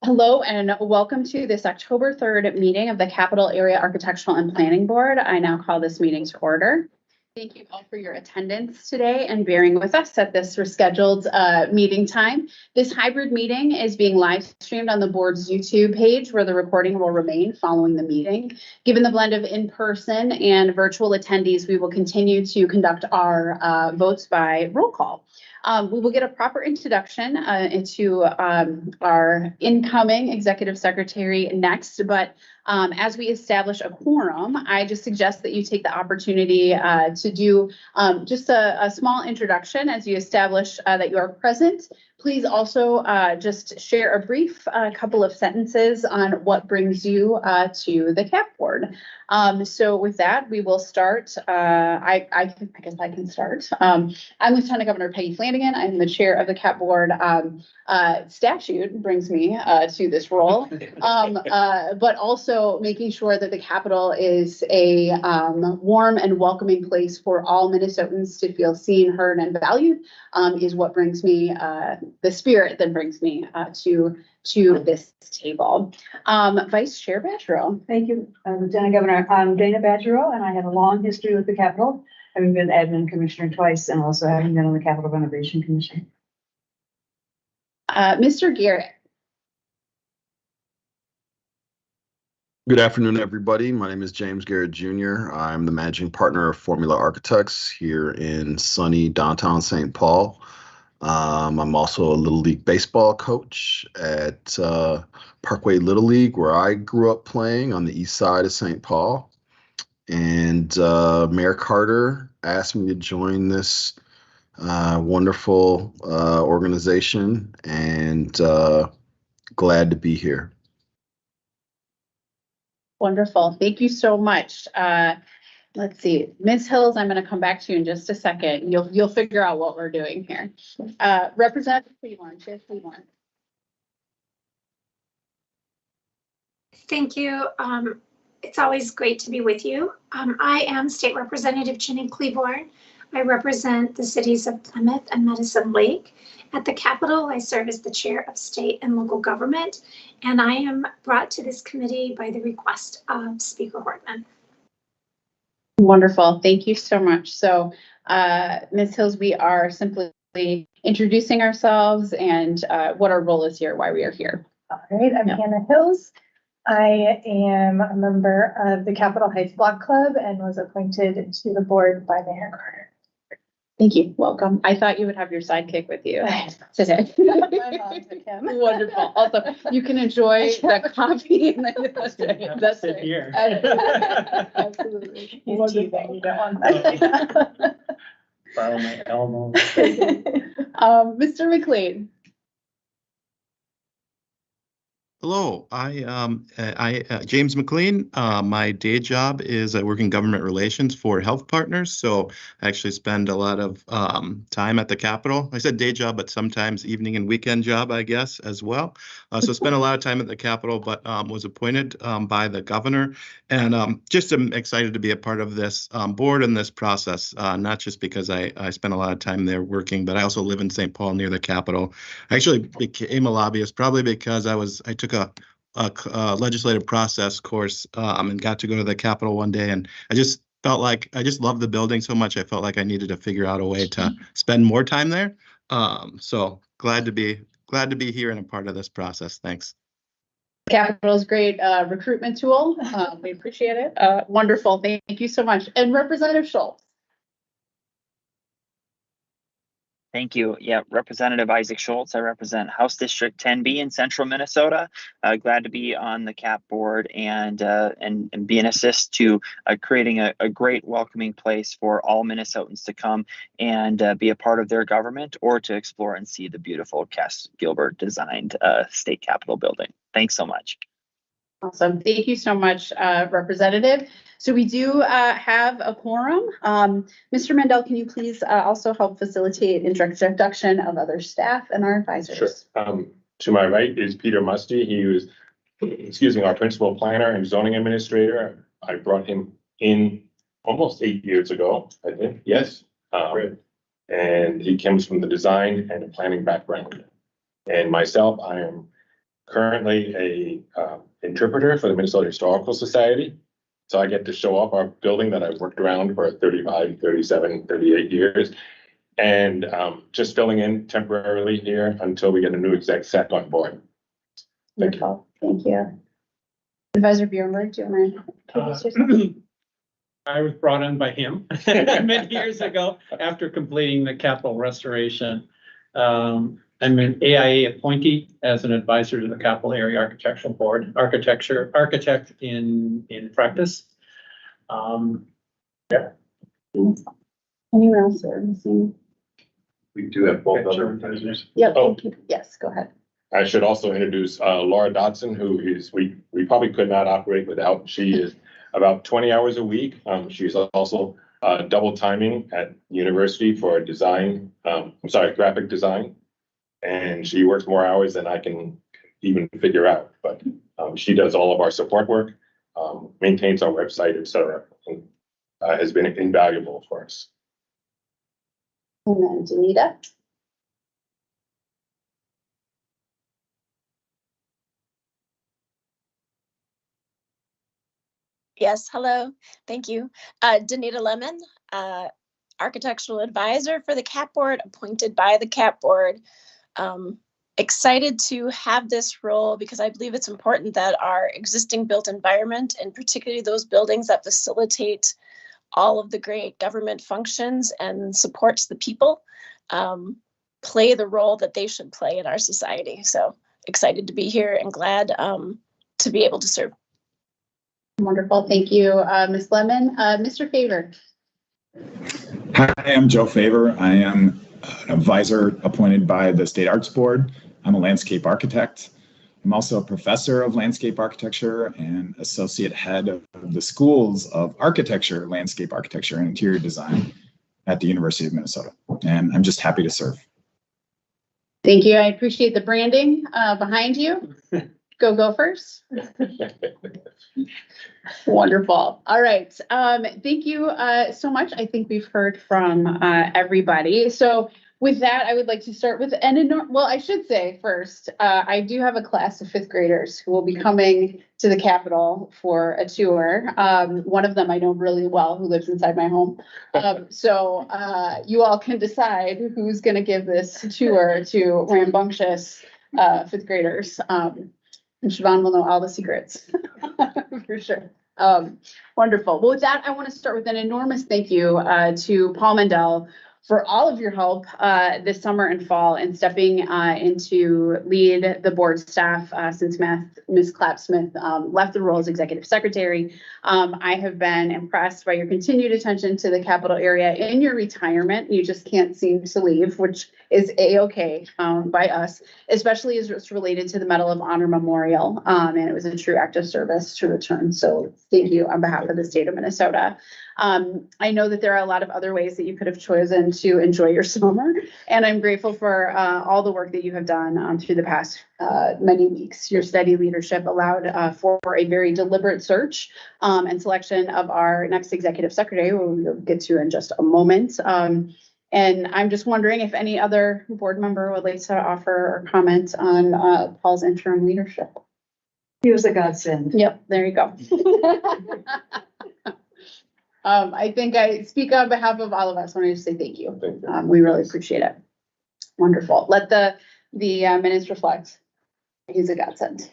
Hello and welcome to this October 3rd meeting of the Capital Area Architectural and Planning Board. I now call this meeting to order. Thank you all for your attendance today and bearing with us at this rescheduled meeting time. This hybrid meeting is being live streamed on the board's YouTube page where the recording will remain following the meeting. Given the blend of in-person and virtual attendees, we will continue to conduct our votes by roll call. We will get a proper introduction into our incoming executive secretary next, but as we establish a quorum, I just suggest that you take the opportunity to do just a small introduction as you establish that you are present. Please also just share a brief couple of sentences on what brings you to the CAP board. So with that, we will start. I guess I can start. I'm Lieutenant Governor Peggy Flanagan. I'm the chair of the CAP board. Statute brings me to this role, but also making sure that the Capitol is a warm and welcoming place for all Minnesotans to feel seen, heard, and valued is what brings me, the spirit that brings me to this table. Vice Chair Badgerow. Thank you, Lieutenant Governor. I'm Dana Badgerow, and I have a long history with the Capitol, having been admin commissioner twice and also having been on the Capitol Renovation Commission. Mr. Garrett. Good afternoon, everybody. My name is James Garrett Jr. I'm the managing partner of Formula Architects here in sunny downtown St. Paul. I'm also a Little League baseball coach at Parkway Little League, where I grew up playing on the east side of St. Paul. And Mayor Carter asked me to join this wonderful organization, and glad to be here. Wonderful. Thank you so much. Let's see, Ms. Hills, I'm going to come back to you in just a second. You'll figure out what we're doing here. Representative Cleveland, Chair Cleveland. Thank you. It's always great to be with you. I am State Representative Ginny Cleveland. I represent the cities of Plymouth and Medicine Lake. At the Capitol, I serve as the chair of state and local government, and I am brought to this committee by the request of Speaker Hortman. Wonderful. Thank you so much. So, Ms. Hills, we are simply introducing ourselves and what our role is here, why we are here. All right, I'm Hannah Hills. I am a member of the Capitol Heights Block Club and was appointed to the board by Mayor Carter. Thank you. Welcome. I thought you would have your sidekick with you today. My mom took him. Wonderful. Also, you can enjoy the coffee. That's sit here. Absolutely. He's teething. You don't want that. Borrow my elbow. Mr. McLean. Hello, James McLean. My day job is I work in government relations for Health Partners, so I actually spend a lot of time at the Capitol. I said day job, but sometimes evening and weekend job, I guess, as well. So spend a lot of time at the Capitol, but was appointed by the governor, and just am excited to be a part of this board and this process, not just because I spent a lot of time there working, but I also live in St. Paul near the Capitol. I actually became a lobbyist probably because I took a legislative process course and got to go to the Capitol one day, and I just felt like I just loved the building so much. I felt like I needed to figure out a way to spend more time there. So glad to be here and a part of this process. Thanks. Capitol is a great recruitment tool. We appreciate it. Wonderful. Thank you so much. And Representative Schultz. Thank you. Yeah, Representative Isaac Schultz. I represent House District 10B in Central Minnesota. Glad to be on the CAP board and be an assist to creating a great welcoming place for all Minnesotans to come and be a part of their government or to explore and see the beautiful Cass Gilbert designed state capitol building. Thanks so much. Awesome. Thank you so much, Representative. So we do have a quorum. Mr. Mandel, can you please also help facilitate introduction of other staff and our advisors? Sure. To my right is Peter Musty. He was, our principal planner and zoning administrator. I brought him in almost 8 years ago, I think. Yes. And he comes from the design and the planning background. And myself, I am currently a interpreter for the Minnesota Historical Society. So I get to show up our building that I've worked around for 35, 37, 38 years. And just filling in temporarily here until we get a new exec sec on board. Thank you. Wonderful. Thank you. Advisor Bjornberg, do you want to introduce yourself? I was brought on by him many years ago after completing the capital restoration. I'm an AIA appointee as an advisor to the Capital Area Architectural Board, architect in practice. Anyone else are missing? We do have both other advisors. Yep. Oh. Yes, go ahead. I should also introduce Laura Dodson, who is, we probably could not operate without. She is about 20 hours a week. She's also double timing at university for design, graphic design. And she works more hours than I can even figure out, but she does all of our support work, maintains our website, etc. And has been invaluable for us. And then Danita. Yes, hello. Thank you. Danita Lemon, architectural advisor for the CAP board, appointed by the CAP board. Excited to have this role because I believe it's important that our existing built environment, and particularly those buildings that facilitate all of the great government functions and supports the people, play the role that they should play in our society. So excited to be here and glad to be able to serve. Wonderful. Thank you, Ms. Lemon. Mr. Favor. Hi, I'm Joe Favor. I am an advisor appointed by the State Arts Board. I'm a landscape architect. I'm also a professor of landscape architecture and associate head of the schools of architecture, landscape architecture, and interior design at the University of Minnesota. And I'm just happy to serve. Thank you. I appreciate the branding behind you. Go Gophers. Wonderful. All right. Thank you so much. I think we've heard from everybody. So with that, I would like to start with I should say first, I do have a class of 5th graders who will be coming to the Capitol for a tour. One of them I know really well who lives inside my home. So you all can decide who's going to give this tour to rambunctious 5th graders. And Siobhan will know all the secrets for sure. Wonderful. Well, with that, I want to start with an enormous thank you to Paul Mendel for all of your help this summer and fall and stepping in to lead the board staff since Ms. Clapp-Smith left the role as executive secretary. I have been impressed by your continued attention to the capital area in your retirement. You just can't seem to leave, which is A-OK by us, especially as it's related to the Medal of Honor Memorial. And it was a true act of service to return. So thank you on behalf of the state of Minnesota. I know that there are a lot of other ways that you could have chosen to enjoy your summer, and I'm grateful for all the work that you have done through the past many weeks. Your steady leadership allowed for a very deliberate search and selection of our next executive secretary, who we'll get to in just a moment. And I'm just wondering if any other board member would like to offer or comment on Paul's interim leadership. He was a godsend. Yep, there you go. I think I speak on behalf of all of us when I just say thank you. We really appreciate it. Wonderful. Let the minutes reflect. He's a godsend.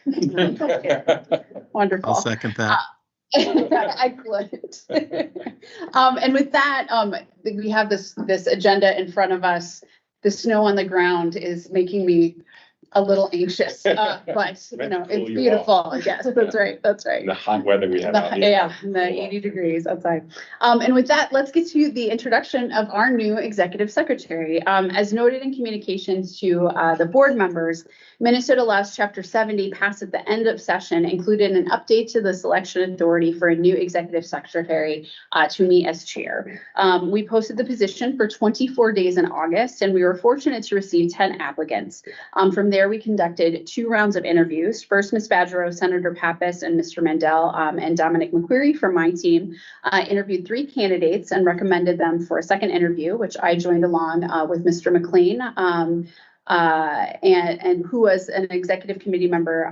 Wonderful. I'll second that. Excellent. And with that, we have this agenda in front of us. The snow on the ground is making me a little anxious, but you know, it's beautiful. Yes, that's right. That's right. The hot weather we have out here. Yeah, the 80 degrees outside. And with that, let's get to the introduction of our new executive secretary. As noted in communications to the board members, Minnesota Laws Chapter 70 passed at the end of session included an update to the selection authority for a new executive secretary to me as chair. We posted the position for 24 days in August, and we were fortunate to receive 10 applicants. From there, we conducted 2 rounds of interviews. First, Ms. Badgerow, Senator Pappas, and Mr. Mandel and Dominic McQuarrie from my team interviewed 3 candidates and recommended them for a second interview, which I joined along with Mr. McLean. and who was an executive committee member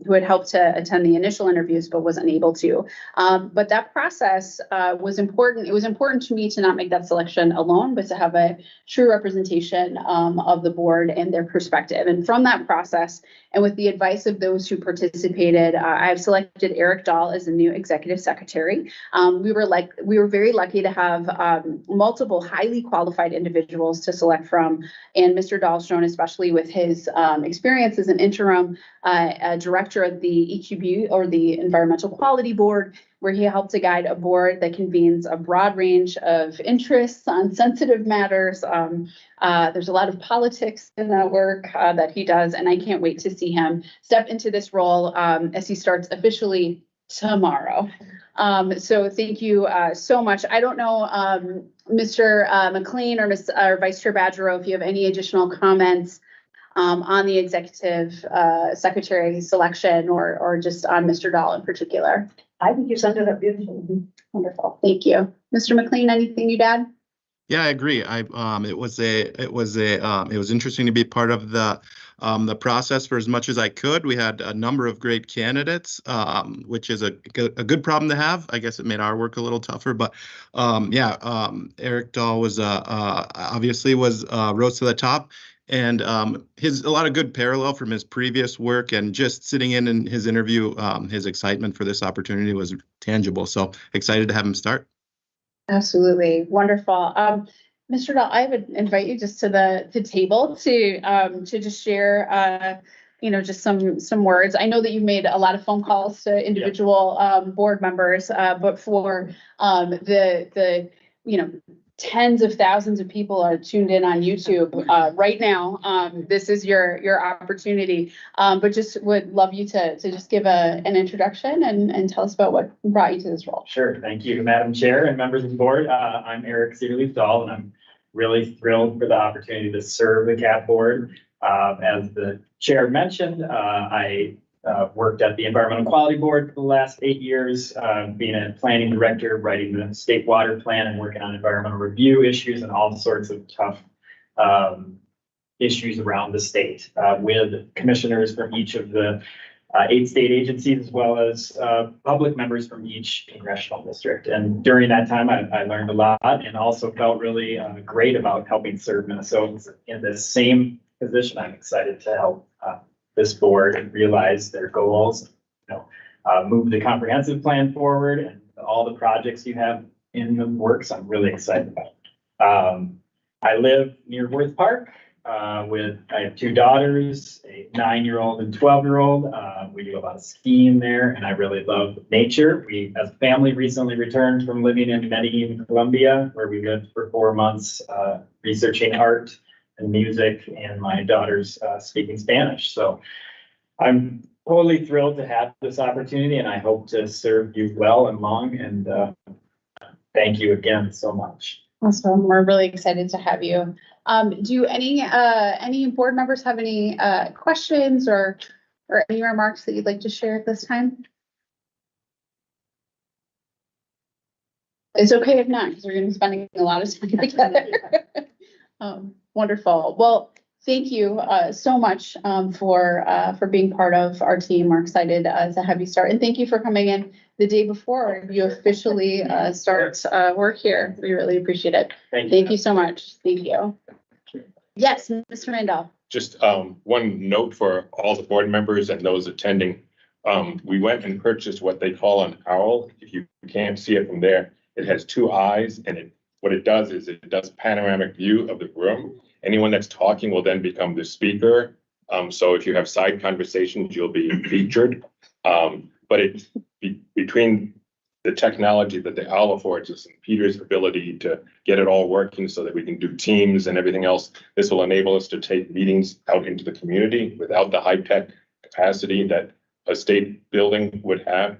who had helped to attend the initial interviews but was unable to. But that process was important. It was important to me to not make that selection alone, but to have a true representation of the board and their perspective. And from that process, and with the advice of those who participated, I've selected Eric Dahl as the new executive secretary. We were very lucky to have multiple highly qualified individuals to select from, and Mr. Dahl's shown, especially with his experience as an interim director of the EQB, or the Environmental Quality Board, where he helped to guide a board that convenes a broad range of interests on sensitive matters. There's a lot of politics in that work that he does, and I can't wait to see him step into this role as he starts officially tomorrow. So thank you so much. I don't know, Mr. McLean or Vice Chair Badgerow, if you have any additional comments on the executive secretary selection, or just on Mr. Dahl in particular. I think you summed it up beautifully. Wonderful. Thank you. Mr. McLean, anything you'd add? Yeah, I agree. It was interesting to be part of the process for as much as I could. We had a number of great candidates, which is a good problem to have. I guess it made our work a little tougher, but Eric Dahl was obviously rose to the top, and a lot of good parallel from his previous work, and just sitting in his interview, his excitement for this opportunity was tangible. So excited to have him start. Absolutely. Wonderful. Mr. Dahl, I would invite you just to the table to just share, just some words. I know that you've made a lot of phone calls to individual board members, but for the tens of thousands of people are tuned in on YouTube right now. This is your opportunity, but just would love you to just give an introduction and tell us about what brought you to this role. Sure. Thank you, Madam Chair and members of the board. I'm Eric Cedarleaf Dahl, and I'm really thrilled for the opportunity to serve the CAP board. As the chair mentioned, I worked at the Environmental Quality Board for the last 8 years, being a planning director, writing the state water plan and working on environmental review issues and all sorts of tough issues around the state, with commissioners from each of the 8 state agencies, as well as public members from each congressional district. And during that time, I learned a lot, and also felt really great about helping serve Minnesotans in the same position. I'm excited to help this board realize their goals, move the comprehensive plan forward, and all the projects you have in the works. I'm really excited about. I live near Worth Park. I have 2 daughters, a 9-year-old and 12-year-old. We do a lot of skiing there, and I really love nature. We, as a family, recently returned from living in Medellin, Colombia, where we lived for 4 months, researching art and music, and my daughter's speaking Spanish. So I'm totally thrilled to have this opportunity, and I hope to serve you well and long. And thank you again so much. Awesome. We're really excited to have you. Do any board members have any questions or any remarks that you'd like to share at this time? It's okay if not, because we're going to be spending a lot of time together. Wonderful. Well, thank you so much for being part of our team. We're excited to have you start, and thank you for coming in the day before you officially start work here. We really appreciate it. Thank you so much. Thank you. Yes, Mr. Randolph. Just one note for all the board members and those attending. We went and purchased what they call an owl. If you can't see it from there, it has 2 eyes, and what it does is it does panoramic view of the room. Anyone that's talking will then become the speaker. So if you have side conversations, you'll be featured. But it's between the technology that the owl affords us and Peter's ability to get it all working so that we can do teams and everything else, this will enable us to take meetings out into the community without the high-tech capacity that a state building would have,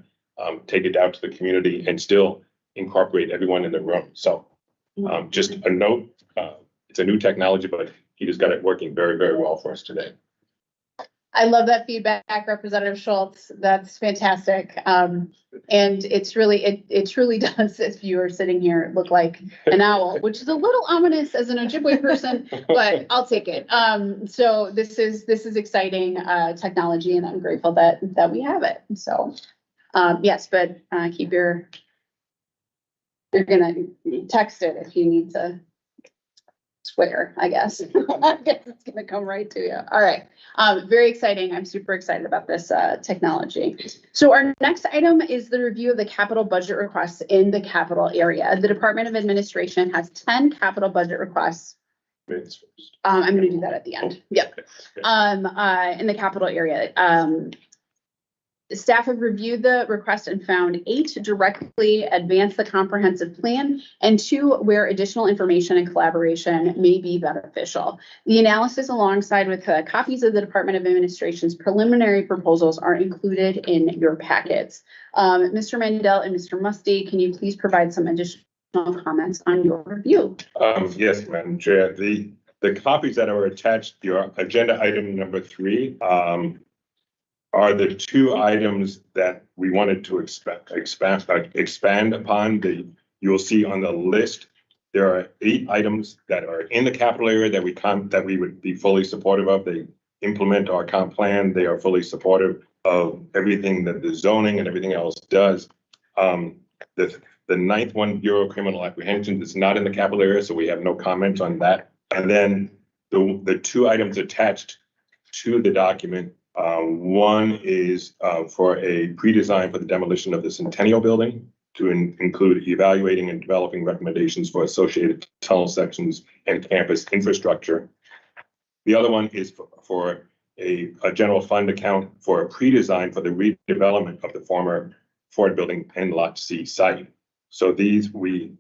take it out to the community and still incorporate everyone in the room. So just a note, it's a new technology, but he just got it working very, very well for us today. I love that feedback, Representative Schultz. That's fantastic. And it's really, it truly does, if you are sitting here, look like an owl, which is a little ominous as an Ojibwe person, but I'll take it. So this is exciting technology, and I'm grateful that we have it. So yes, but you're gonna text it if you need to swear, I guess. I guess it's gonna come right to you. All right. Very exciting. I'm super excited about this technology. So our next item is the review of the capital budget requests in the capital area. The Department of Administration has 10 capital budget requests. I'm gonna do that at the end. Yep. In the capital area. Staff have reviewed the request and found 8 directly advance the comprehensive plan and 2 where additional information and collaboration may be beneficial. The analysis alongside with copies of the Department of Administration's preliminary proposals are included in your packets. Mr. Mandel and Mr. Musty, can you please provide some additional comments on your review? Yes, Madam Chair. The copies that are attached to your agenda item number 3 are the 2 items that we wanted to expand upon. You will see on the list, there are 8 items that are in the capital area that we would be fully supportive of. They implement our comp plan. They are fully supportive of everything that the zoning and everything else does. The 9th one, Bureau of Criminal Apprehension, is not in the capital area, so we have no comment on that. And then the 2 items attached to the document. One is for a pre-design for the demolition of the Centennial Building to include evaluating and developing recommendations for associated tunnel sections and campus infrastructure. The other one is for a general fund account for a pre-design for the redevelopment of the former Ford Building and Lot C site. So these we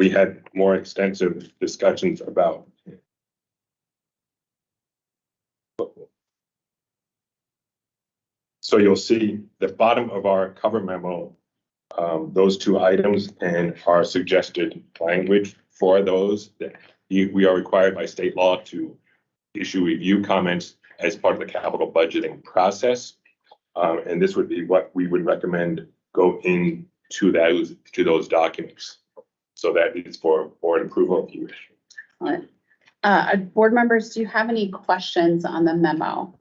had more extensive discussions about. So you'll see the bottom of our cover memo, those 2 items and our suggested language for those. That we are required by state law to issue review comments as part of the capital budgeting process. And this would be what we would recommend go into those documents. So that is for board approval if you wish. Board members, do you have any questions on the memo?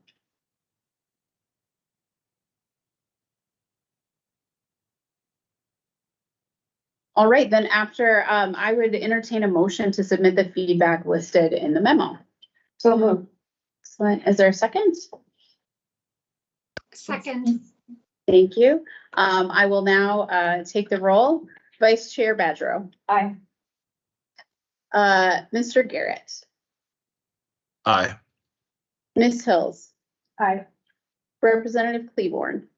All right, then after, I would entertain a motion to submit the feedback listed in the memo. So moved. Excellent. Is there a second? Second. Thank you. I will now take the roll. Vice Chair Badgerow. Aye. Mr. Garrett. Aye. Ms. Hills. Aye. Representative Cleaborn.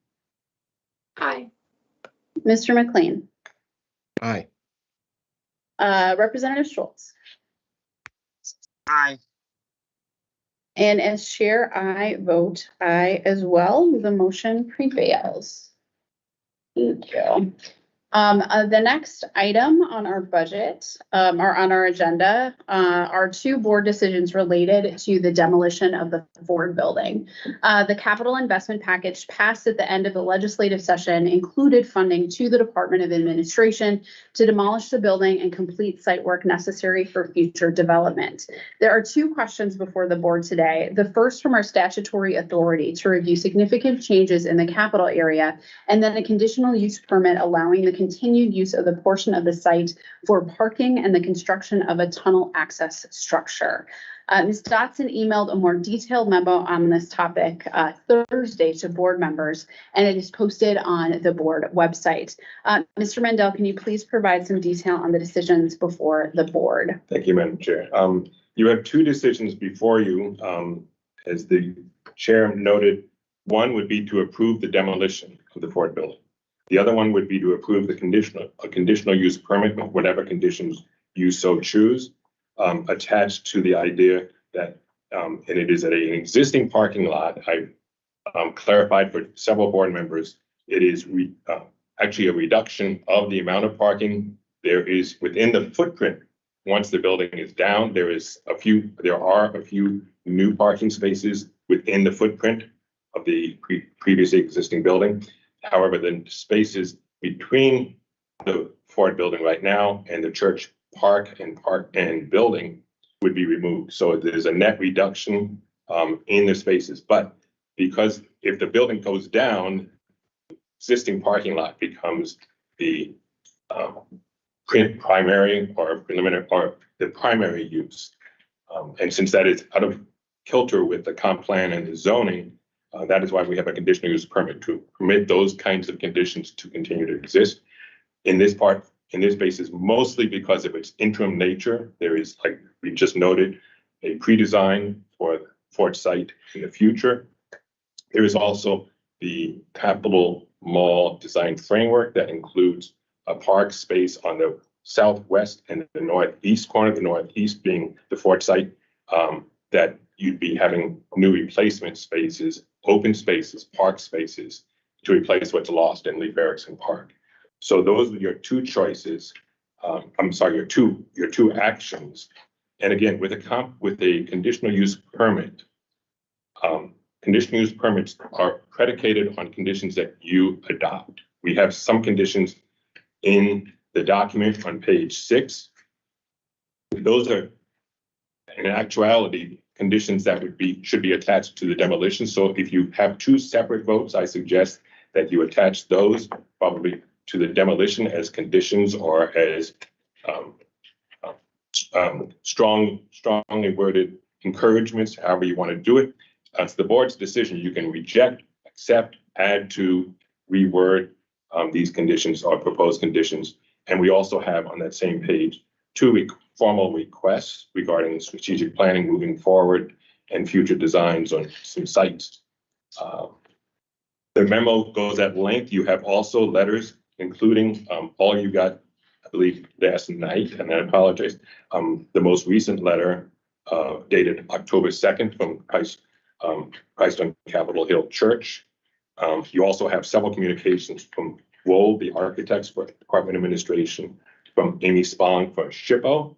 Aye. Mr. McLean. Aye. Representative Schultz. Aye. And as chair, I vote aye as well. The motion prevails. Thank you. The next item on our budget, or on our agenda, are 2 board decisions related to the demolition of the Ford building. The capital investment package passed at the end of the legislative session included funding to the Department of Administration to demolish the building and complete site work necessary for future development. There are 2 questions before the board today. The first from our statutory authority to review significant changes in the capital area, and then a conditional use permit allowing the continued use of the portion of the site for parking and the construction of a tunnel access structure. Ms. Dotson emailed a more detailed memo on this topic Thursday to board members, and it is posted on the board website. Mr. Mandel, can you please provide some detail on the decisions before the board? Thank you, Madam Chair. You have 2 decisions before you. As the chair noted, one would be to approve the demolition of the Ford building. The other one would be to approve a conditional use permit with whatever conditions you so choose, attached to the idea that, and it is at an existing parking lot. I clarified for several board members, it is actually a reduction of the amount of parking. There is within the footprint. Once the building is down, there are a few new parking spaces within the footprint of the previously existing building. However, the spaces between the Ford building right now and the church park and building would be removed. So there's a net reduction in the spaces. But because if the building goes down, existing parking lot becomes the primary or preliminary or the primary use. And since that is out of kilter with the comp plan and the zoning, that is why we have a conditional use permit to permit those kinds of conditions to continue to exist. In this basis, mostly because of its interim nature. There is, like we just noted, a pre-design for the Ford site in the future. There is also the Capital Mall design framework that includes a park space on the southwest and the northeast corner, the northeast being the Ford site, that you'd be having new replacement spaces, open spaces, park spaces to replace what's lost in Lee Erickson Park. So those are your two choices. Your two actions. And again, with a conditional use permit, conditional use permits are predicated on conditions that you adopt. We have some conditions in the document on page 6. Those are, in actuality, conditions that should be attached to the demolition. So if you have two separate votes, I suggest that you attach those probably to the demolition as conditions or as strongly worded encouragements, however you want to do it. It's the board's decision. You can reject, accept, add to, reword these conditions or proposed conditions. And we also have on that same page 2 formal requests regarding strategic planning moving forward and future designs on some sites. The memo goes at length. You have also letters, including all you got, I believe, last night, and I apologize. The most recent letter dated October 2nd from Christ on Capitol Hill Church. You also have several communications from Wold, the architects for Department of Administration, from Amy Spong for SHPO,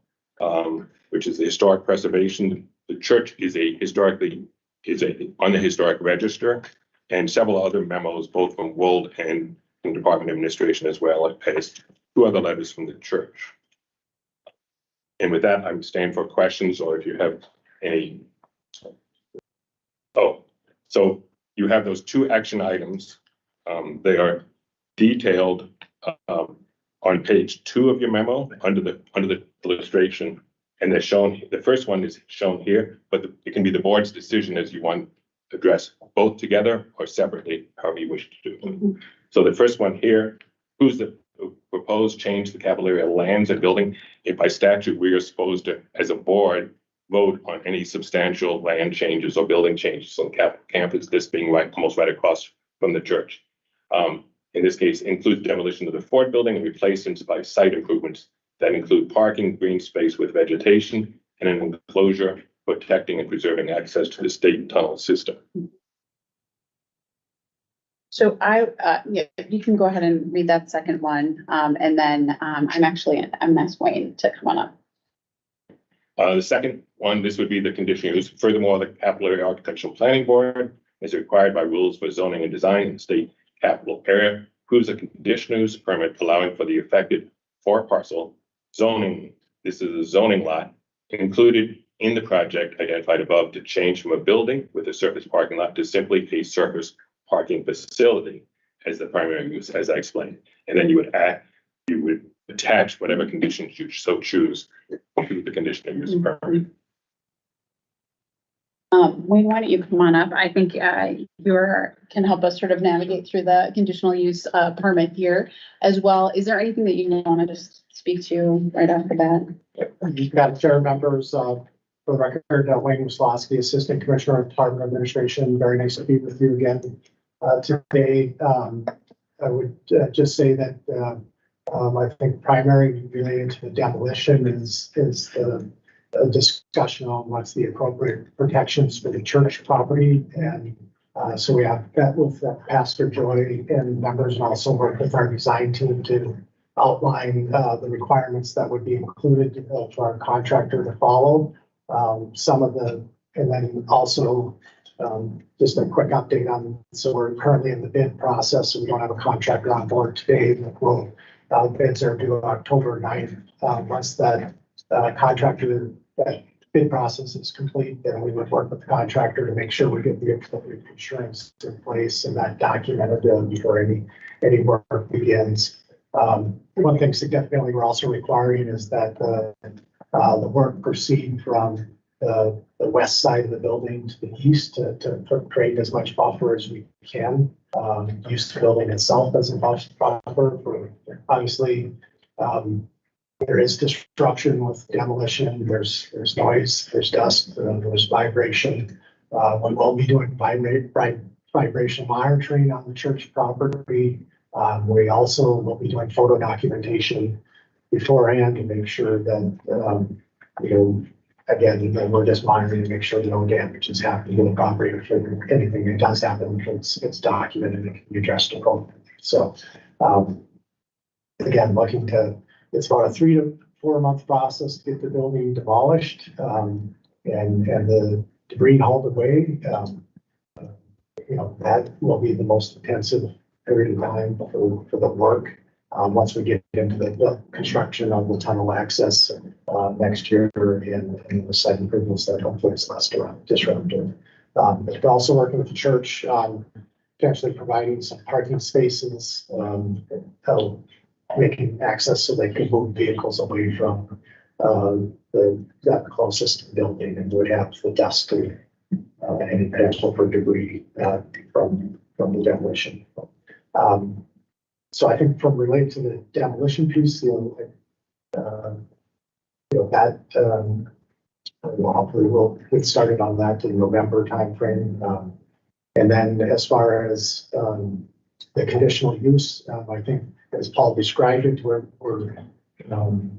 which is the historic preservation. The church is on the historic register, and several other memos, both from Wold and from Department of Administration, as well as 2 other letters from the church. And with that, I'm staying for questions, or if you have any. So you have those 2 action items. They are detailed on page 2 of your memo under the illustration, and they're shown. The first one is shown here, but it can be the board's decision as you want to address both together or separately, however you wish to do it. So the first one here, who's the proposed change to the capital area lands and building? If by statute we are supposed to, as a board, vote on any substantial land changes or building changes on campus, this being almost right across from the church. In this case, includes demolition of the Ford building and replacements by site improvements that include parking, green space with vegetation, and an enclosure protecting and preserving access to the state tunnel system. So you can go ahead and read that second one, and then I'm asked Wayne to come on up. The second one, this would be the conditional use. Furthermore, the Capital Area Architectural Planning Board is required by rules for zoning and design in the state capital area, approves a conditional use permit allowing for the affected 4-parcel zoning. This is a zoning lot included in the project identified above to change from a building with a surface parking lot to simply a surface parking facility as the primary use, as I explained. And then you would attach whatever conditions you so choose to the conditional use permit. Wayne, why don't you come on up? I think you can help us sort of navigate through the conditional use permit here as well. Is there anything that you want to just speak to right off the bat? You've got chair members, for the record, Wayne Waslowski, Assistant Commissioner of Department of Administration. Very nice to be with you again today. I would just say that I think primary related to the demolition is the discussion on what's the appropriate protections for the church property. And so we have that with Pastor Joy and members, and also work with our design team to outline the requirements that would be included for our contractor to follow. And then also Just a quick update on, so we're currently in the bid process, so we don't have a contractor on board today. Bids are due October 9th. Once that contractor, that bid process is complete, then we would work with the contractor to make sure we get the appropriate insurance in place and that documented before any work begins. One thing significantly we're also requiring is that the work proceed from the west side of the building to the east to create as much buffer as we can. Use the building itself as a buffer. Obviously, there is disruption with demolition. There's noise, there's dust, there's vibration. We will be doing vibration monitoring on the church property. We also will be doing photo documentation beforehand to make sure that, again, we're just monitoring to make sure that no damage is happening to the property. If anything that does happen, it's documented and it can be addressed appropriately. So, again, it's about a 3 to 4 month process to get the building demolished and the debris hauled away. That will be the most intensive period of time for the work. Once we get into the construction of the tunnel access next year and the site improvements that hopefully is less disruptive. But we're also working with the church on potentially providing some parking spaces, making access so they can move vehicles away from that closest to the building and would have the dust and any potential for debris from the demolition. So I think from related to the demolition piece, hopefully we'll get started on that in November timeframe. And then as far as the conditional use, I think as Paul described it, we're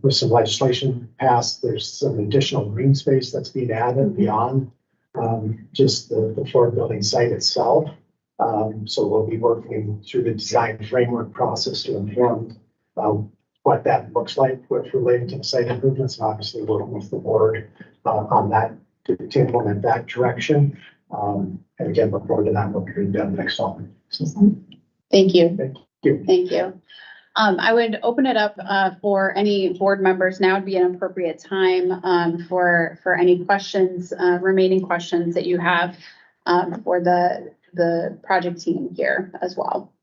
with some legislation passed, there's some additional green space that's being added beyond just the floor building site itself. So we'll be working through the design framework process to inform what that looks like with related to the site improvements, and obviously working with the board on that to implement that direction. And again, look forward to that work being done next fall. Thank you. Thank you. Thank you. I would open it up for any board members. Now would be an appropriate time for any questions, remaining questions that you have for the project team here as well.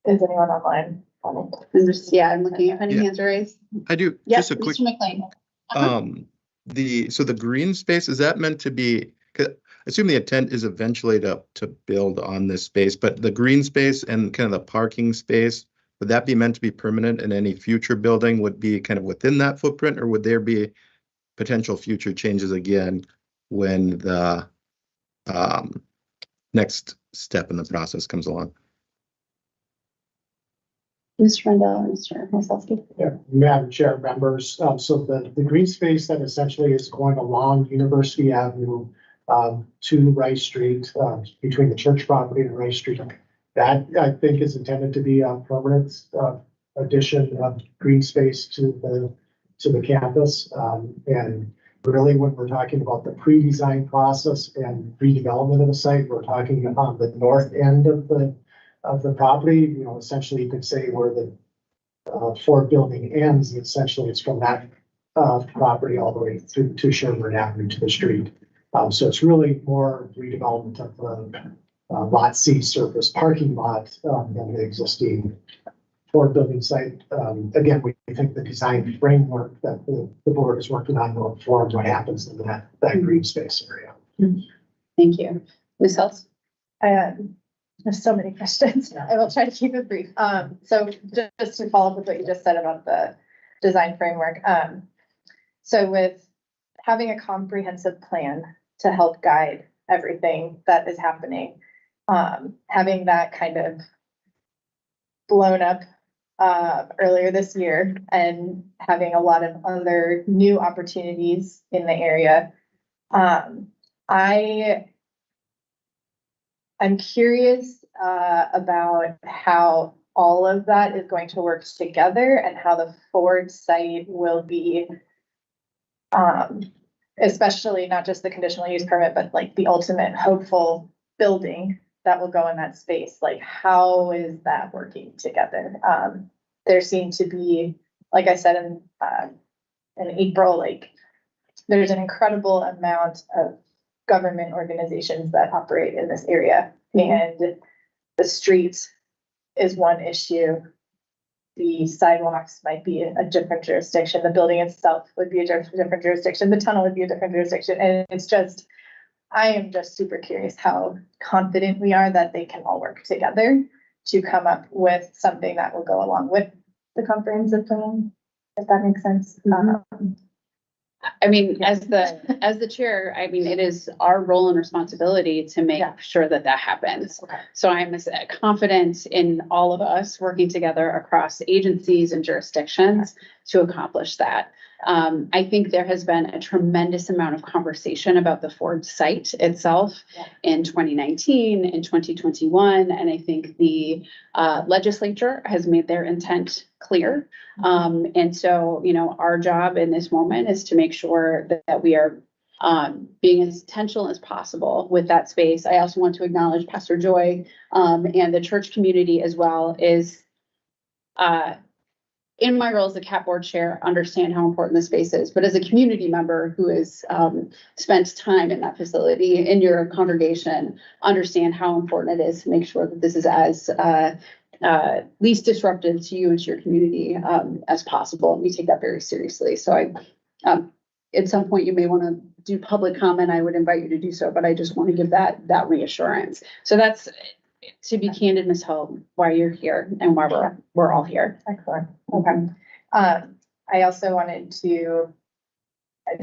Is anyone online? I'm looking if any hands are raised. I do. Yep, Just a quick. Mr. McLean. So the green space, is that meant to be? I assume the intent is eventually to build on this space, but the green space and kind of the parking space, would that be meant to be permanent, and any future building would be kind of within that footprint, or would there be potential future changes again when the next step in the process comes along? Mr. Rendell and Mr. Maslowski. Yeah, Madam Chair, members. So the green space that essentially is going along University Avenue to Rice Street, between the church property and Rice Street, that I think is intended to be a permanent addition of green space to the campus. And really, when we're talking about the pre-design process and redevelopment of the site, we're talking on the north end of the property. Essentially you could say where the Ford building ends, essentially it's from that property all the way through to Sherburne Avenue to the street. So it's really more redevelopment of the Lot C surface parking lot than the existing Ford building site. Again, we think the design framework that the board is working on will inform what happens in that green space area. Thank you. Ms. Helps? There's so many questions. I will try to keep it brief. So just to follow up with what you just said about the design framework. So with having a comprehensive plan to help guide everything that is happening, having that kind of blown up earlier this year and having a lot of other new opportunities in the area, I'm curious about how all of that is going to work together and how the Ford site will be Especially not just the conditional use permit, but like the ultimate hopeful building that will go in that space. Like, how is that working together? There seem to be, like I said, in April, like there's an incredible amount of government organizations that operate in this area, and the street is one issue. The sidewalks might be a different jurisdiction. The building itself would be a different jurisdiction. The tunnel would be a different jurisdiction. And it's just, I am just super curious how confident we are that they can all work together to come up with something that will go along with the comprehensive plan, if that makes sense. I mean, as the chair, I mean, it is our role and responsibility to make sure that that happens. Okay. So I'm confident in all of us working together across agencies and jurisdictions to accomplish that. I think there has been a tremendous amount of conversation about the Ford site itself in 2019, in 2021, and I think the legislature has made their intent clear. And so, you know, our job in this moment is to make sure that we are being as intentional as possible with that space. I also want to acknowledge Pastor Joy and the church community as well is in my role as the CAP board chair, understand how important the space is, but as a community member who has spent time in that facility in your congregation, understand how important it is to make sure that this is as least disruptive to you and to your community as possible. And we take that very seriously. So at some point you may want to do public comment. I would invite you to do so, but I just want to give that reassurance. So that's, to be candid, Ms. Hull, why you're here and why we're all here. Excellent. Okay. I also wanted to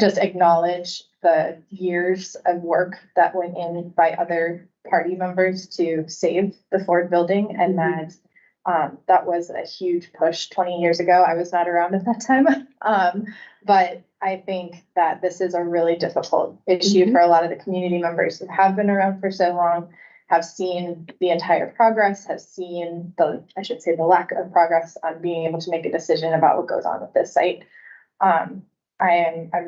just acknowledge the years of work that went in by other party members to save the Ford building, and that was a huge push 20 years ago. I was not around at that time. But I think that this is a really difficult issue for a lot of the community members who have been around for so long, have seen the entire progress, have seen the lack of progress on being able to make a decision about what goes on with this site. I'm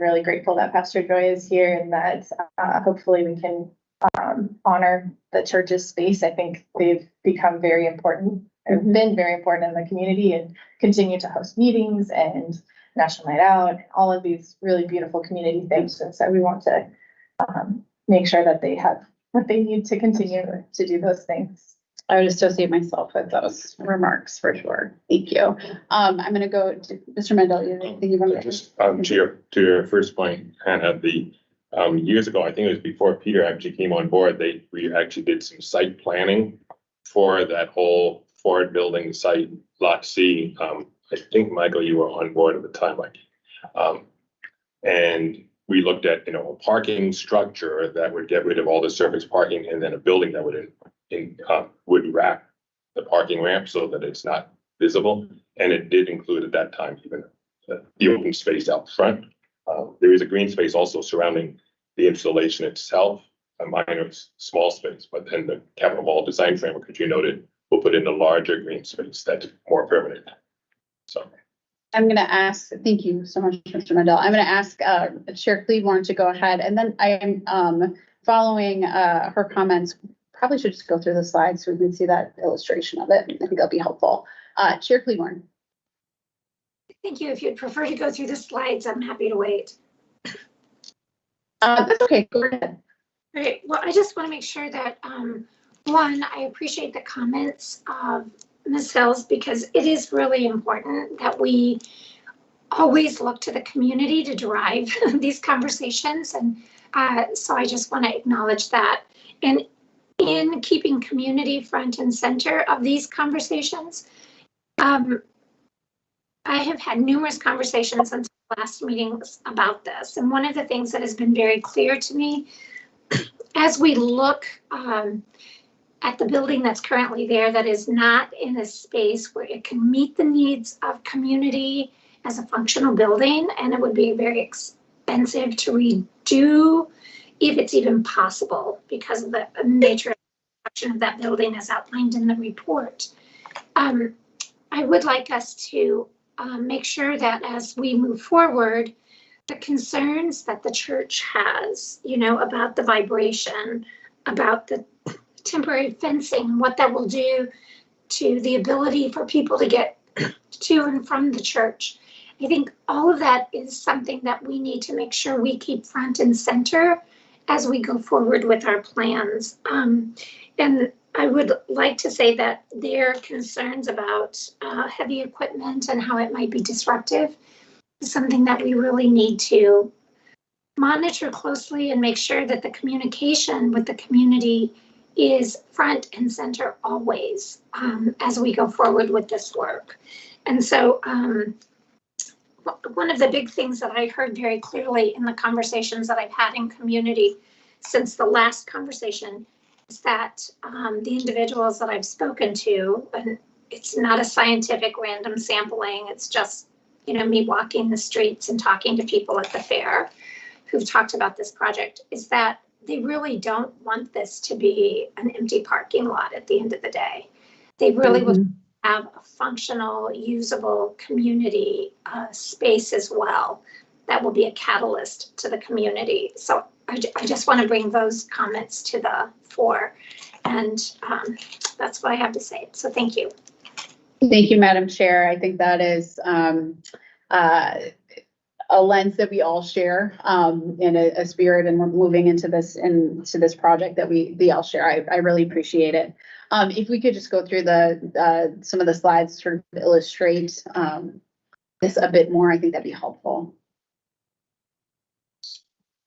really grateful that Pastor Joy is here and that hopefully we can honor the church's space. I think they've become very important, have been very important in the community, and continue to host meetings and National Night Out, and all of these really beautiful community things. And so we want to make sure that they have what they need to continue to do those things. I would associate myself with those remarks for sure. Thank you. I'm going to go to Mr. Mendel. Just to your first point, Hannah, years ago, I think it was before Peter actually came on board, we actually did some site planning for that whole Ford building site, Lot C. I think, Michael, you were on board at the time, and we looked at, a parking structure that would get rid of all the surface parking, and then a building that would wrap the parking ramp so that it's not visible. And it did include at that time even the open space out front. There is a green space also surrounding the installation itself, a minor small space, but then the Capitol Mall design framework, as you noted, will put in a larger green space that's more permanent. So I'm going to ask, thank you so much, Mr. Mendel. I'm going to ask Chair Cleveland to go ahead, and then I am following her comments. Probably should just go through the slides so we can see that illustration of it. I think that'll be helpful. Chair Cleveland. Thank you. If you'd prefer to go through the slides, I'm happy to wait. That's okay. Go ahead. All right. Well, I just want to make sure that, one, I appreciate the comments of Ms. Hills, because it is really important that we always look to the community to drive these conversations. And so I just want to acknowledge that. And in keeping community front and center of these conversations, I have had numerous conversations since last meetings about this. And one of the things that has been very clear to me as we look at the building that's currently there, that is not in a space where it can meet the needs of community as a functional building, and it would be very expensive to redo if it's even possible because of the nature of the construction of that building as outlined in the report. I would like us to make sure that as we move forward, the concerns that the church has, you know, about the vibration, about the temporary fencing, what that will do to the ability for people to get to and from the church. I think all of that is something that we need to make sure we keep front and center as we go forward with our plans. And I would like to say that their concerns about heavy equipment and how it might be disruptive is something that we really need to monitor closely and make sure that the communication with the community is front and center always as we go forward with this work. And so one of the big things that I heard very clearly in the conversations that I've had in community since the last conversation is that the individuals that I've spoken to, and it's not a scientific random sampling, it's just, you know, me walking the streets and talking to people at the fair who've talked about this project, is that they really don't want this to be an empty parking lot at the end of the day. They really would have a functional, usable community space as well that will be a catalyst to the community. So I just want to bring those comments to the fore, and that's what I have to say. So thank you. Thank you, Madam Chair. I think that is a lens that we all share in a spirit, and we're moving into this project that we all share. I really appreciate it. If we could just go through some of the slides to sort of illustrate this a bit more, I think that'd be helpful.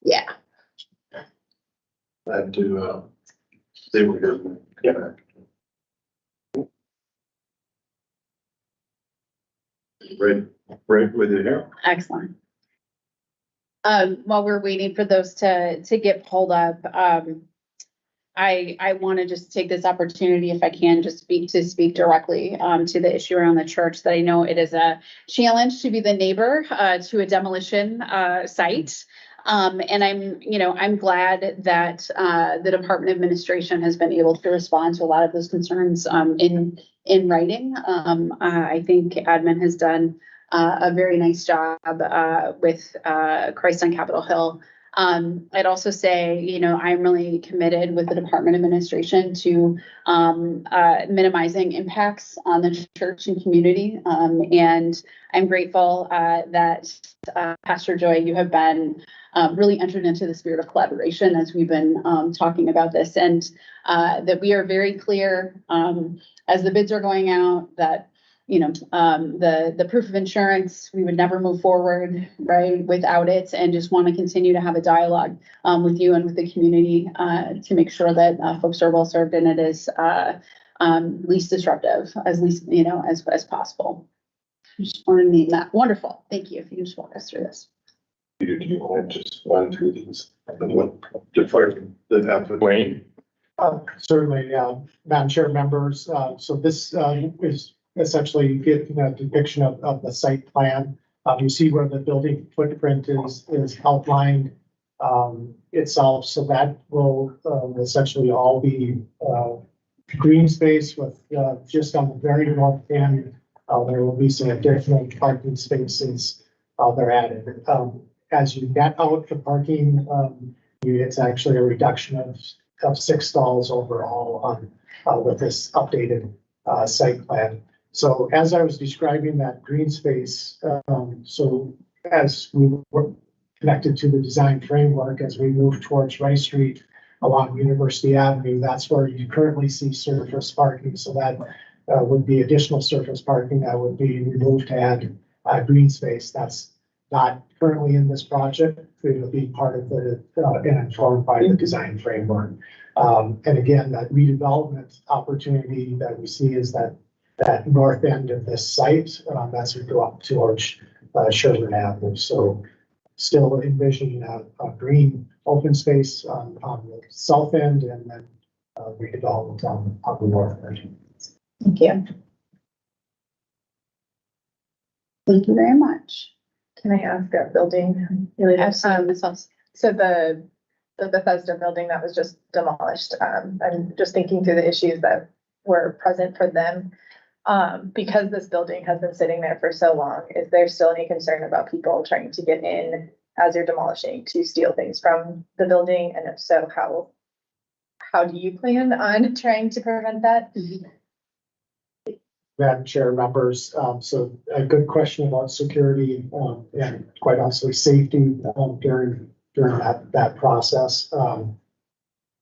Yeah. I have to say we're good. Yeah. Right with you here. Excellent. While we're waiting for those to get pulled up, I want to just take this opportunity, if I can, just speak directly to the issue around the church. That I know it is a challenge to be the neighbor to a demolition site. And I'm glad that the Department of Administration has been able to respond to a lot of those concerns in writing. I think admin has done a very nice job with Christ on Capitol Hill. I'd also say, I'm really committed with the Department of Administration to minimizing impacts on the church and community. And I'm grateful that Pastor Joy, you have been really entered into the spirit of collaboration as we've been talking about this, and that we are very clear as the bids are going out that the proof of insurance, we would never move forward, right, without it, and just want to continue to have a dialogue with you and with the community to make sure that folks are well served and it is least disruptive, as possible. I just want to name that. Wonderful. Thank you. If you can just walk us through this. Do you want to just run through these? What defer that happened? Wayne. Certainly, Madam Chair, members. So this is essentially getting a depiction of the site plan. You see where the building footprint is outlined itself. So that will essentially all be green space with just on the very north end. There will be some additional parking spaces they're added. As you net out the parking, it's actually a reduction of 6 stalls overall with this updated site plan. So as I was describing that green space, so as we were connected to the design framework, as we move towards Rice Street along University Avenue, that's where you currently see surface parking. So that would be additional surface parking that would be removed to add green space. That's not currently in this project. It will be part of the and informed by the design framework. And again, that redevelopment opportunity that we see is that north end of this site as we go up towards Sherman Avenue. So still envisioning a green open space on the south end and then redevelopment on the north end. Thank you. Thank you very much. Can I ask a building related? Absolutely. So the Bethesda building that was just demolished, I'm just thinking through the issues that were present for them. Because this building has been sitting there for so long, is there still any concern about people trying to get in as you're demolishing to steal things from the building? And if so, how do you plan on trying to prevent that? Madam Chair, members, so a good question about security, and quite honestly, safety, during that process.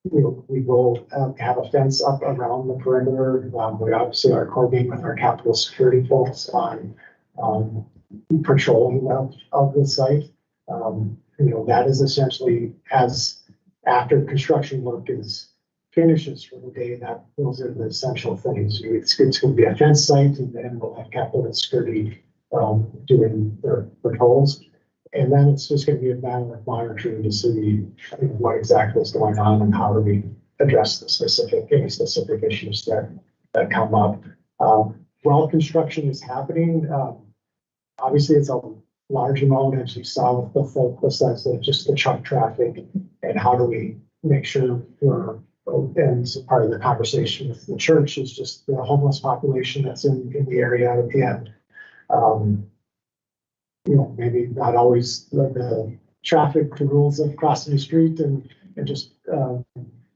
We will have a fence up around the perimeter. We obviously are coordinating with our capital security folks on patrolling of the site. That is essentially after construction work finishes for the day, those are the essential things. It's going to be a fence site, and then we'll have capital security doing their patrols. And then it's just going to be a matter of monitoring to see what exactly is going on and how do we address any specific issues that come up. While construction is happening, obviously it's a large amount, as you saw with the focus as just the truck traffic, and how do we make sure and so part of the conversation with the church is just the homeless population that's in the area, and maybe not always the traffic rules of crossing the street and just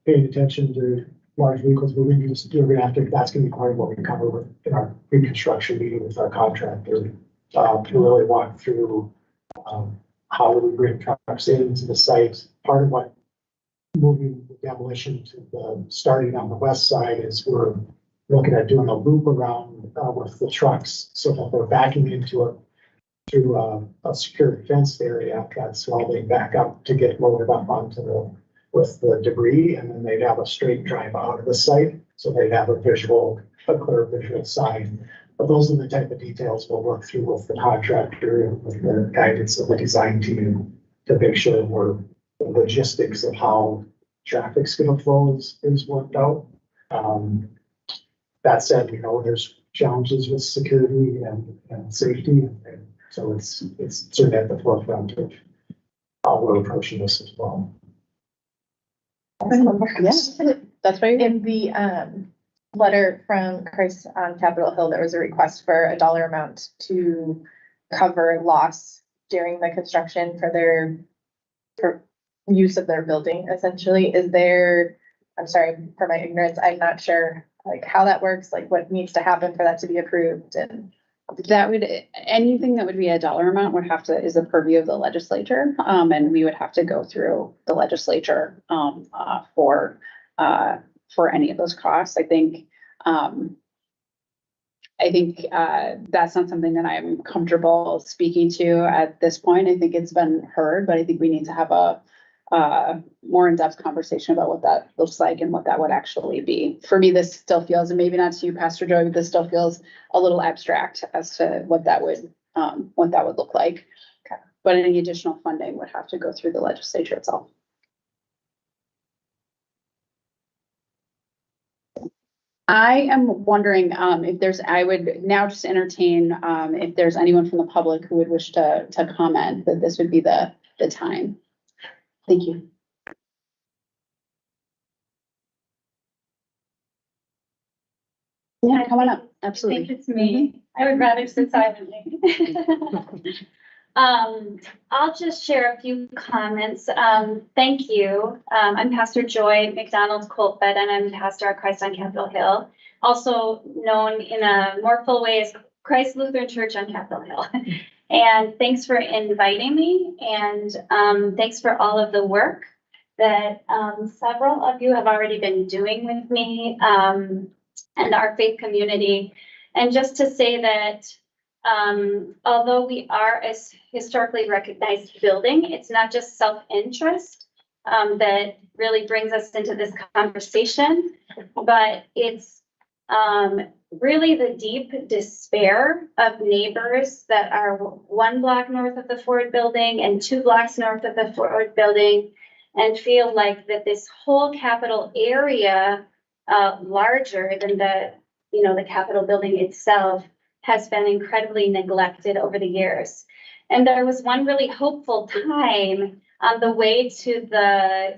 paying attention to large vehicles moving. That's going to be part of what we cover in our pre-construction meeting with our contractor to really walk through how do we bring trucks into the site. Part of what moving the demolition to starting on the west side is we're looking at doing a loop around with the trucks so that they're backing into a secure fenced area. That's while they back up to get loaded up with the debris, and then they'd have a straight drive out of the site. So they'd have a clear visual sign. But those are the type of details we'll work through with the contractor and with the guidance of the design team to make sure the logistics of how traffic's going to flow is worked out. That said, there's challenges with security and safety, and so it's certainly at the forefront of how we're approaching this as well. Yes, that's right. In the letter from Christ on Capitol Hill, there was a request for a dollar amount to cover loss during the construction for use of their building. Essentially, I'm sorry for my ignorance, I'm not sure how that works, what needs to happen for that to be approved. And anything that would be a dollar amount is the purview of the legislature. And we would have to go through the legislature for any of those costs. I think that's not something that I'm comfortable speaking to at this point. I think it's been heard, but I think we need to have a more in-depth conversation about what that looks like and what that would actually be. For me, this still feels, and maybe not to you, Pastor Joy, but this still feels a little abstract as to what that would look like. Okay. But any additional funding would have to go through the legislature itself. I am wondering I would now just entertain if there's anyone from the public who would wish to comment, that this would be the time. Thank you. Yeah, come on up. Absolutely. I think it's me. I would rather sit silently. I'll just share a few comments. Thank you. I'm Pastor Joy McDonald Colfed, and I'm pastor at Christ on Capitol Hill, also known in a more full way as Christ Lutheran Church on Capitol Hill. And thanks for inviting me, and thanks for all of the work that several of you have already been doing with me and our faith community. And just to say that although we are a historically recognized building, it's not just self-interest that really brings us into this conversation, but it's really the deep despair of neighbors that are 1 block north of the Ford building and 2 blocks north of the Ford building, and feel like that this whole Capitol area, larger than the Capitol building itself, has been incredibly neglected over the years. And there was one really hopeful time on the way to the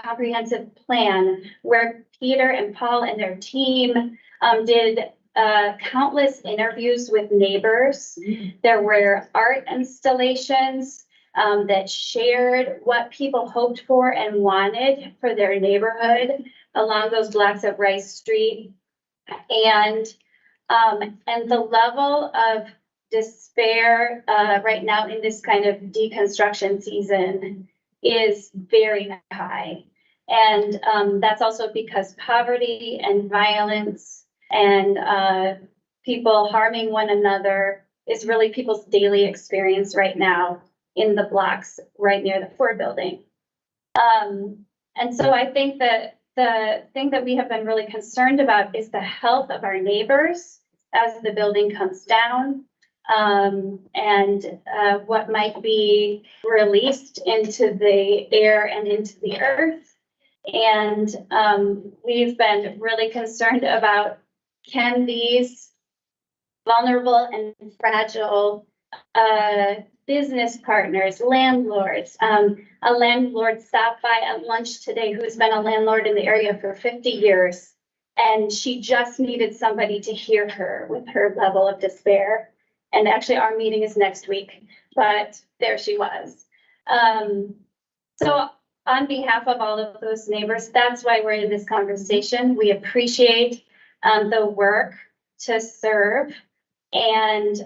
comprehensive plan where Peter and Paul and their team did countless interviews with neighbors. There were art installations. that shared what people hoped for and wanted for their neighborhood along those blocks of Rice Street. And the level of despair right now in this kind of deconstruction season is very high. And that's also because poverty and violence and people harming one another is really people's daily experience right now in the blocks right near the Ford building. And so I think that the thing that we have been really concerned about is the health of our neighbors as the building comes down, and what might be released into the air and into the earth. And we've been really concerned about, can these vulnerable and fragile business partners, landlords, a landlord stopped by at lunch today who's been a landlord in the area for 50 years, and she just needed somebody to hear her with her level of despair. And actually our meeting is next week, but there she was. So on behalf of all of those neighbors, that's why we're in this conversation. We appreciate the work to serve and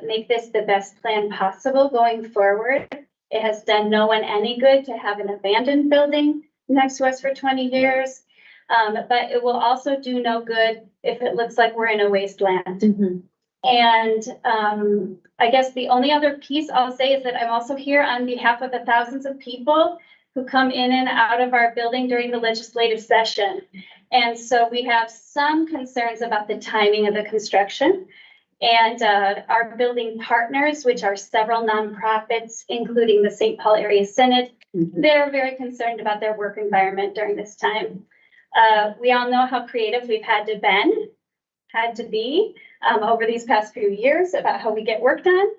make this the best plan possible going forward. It has done no one any good to have an abandoned building next to us for 20 years, but it will also do no good if it looks like we're in a wasteland. Mm-hmm. And I guess the only other piece I'll say is that I'm also here on behalf of the thousands of people who come in and out of our building during the legislative session. And so we have some concerns about the timing of the construction. And our building partners, which are several nonprofits, including the St. Paul Area Synod, they're very concerned about their work environment during this time. We all know how creative we've had to be over these past few years about how we get work done.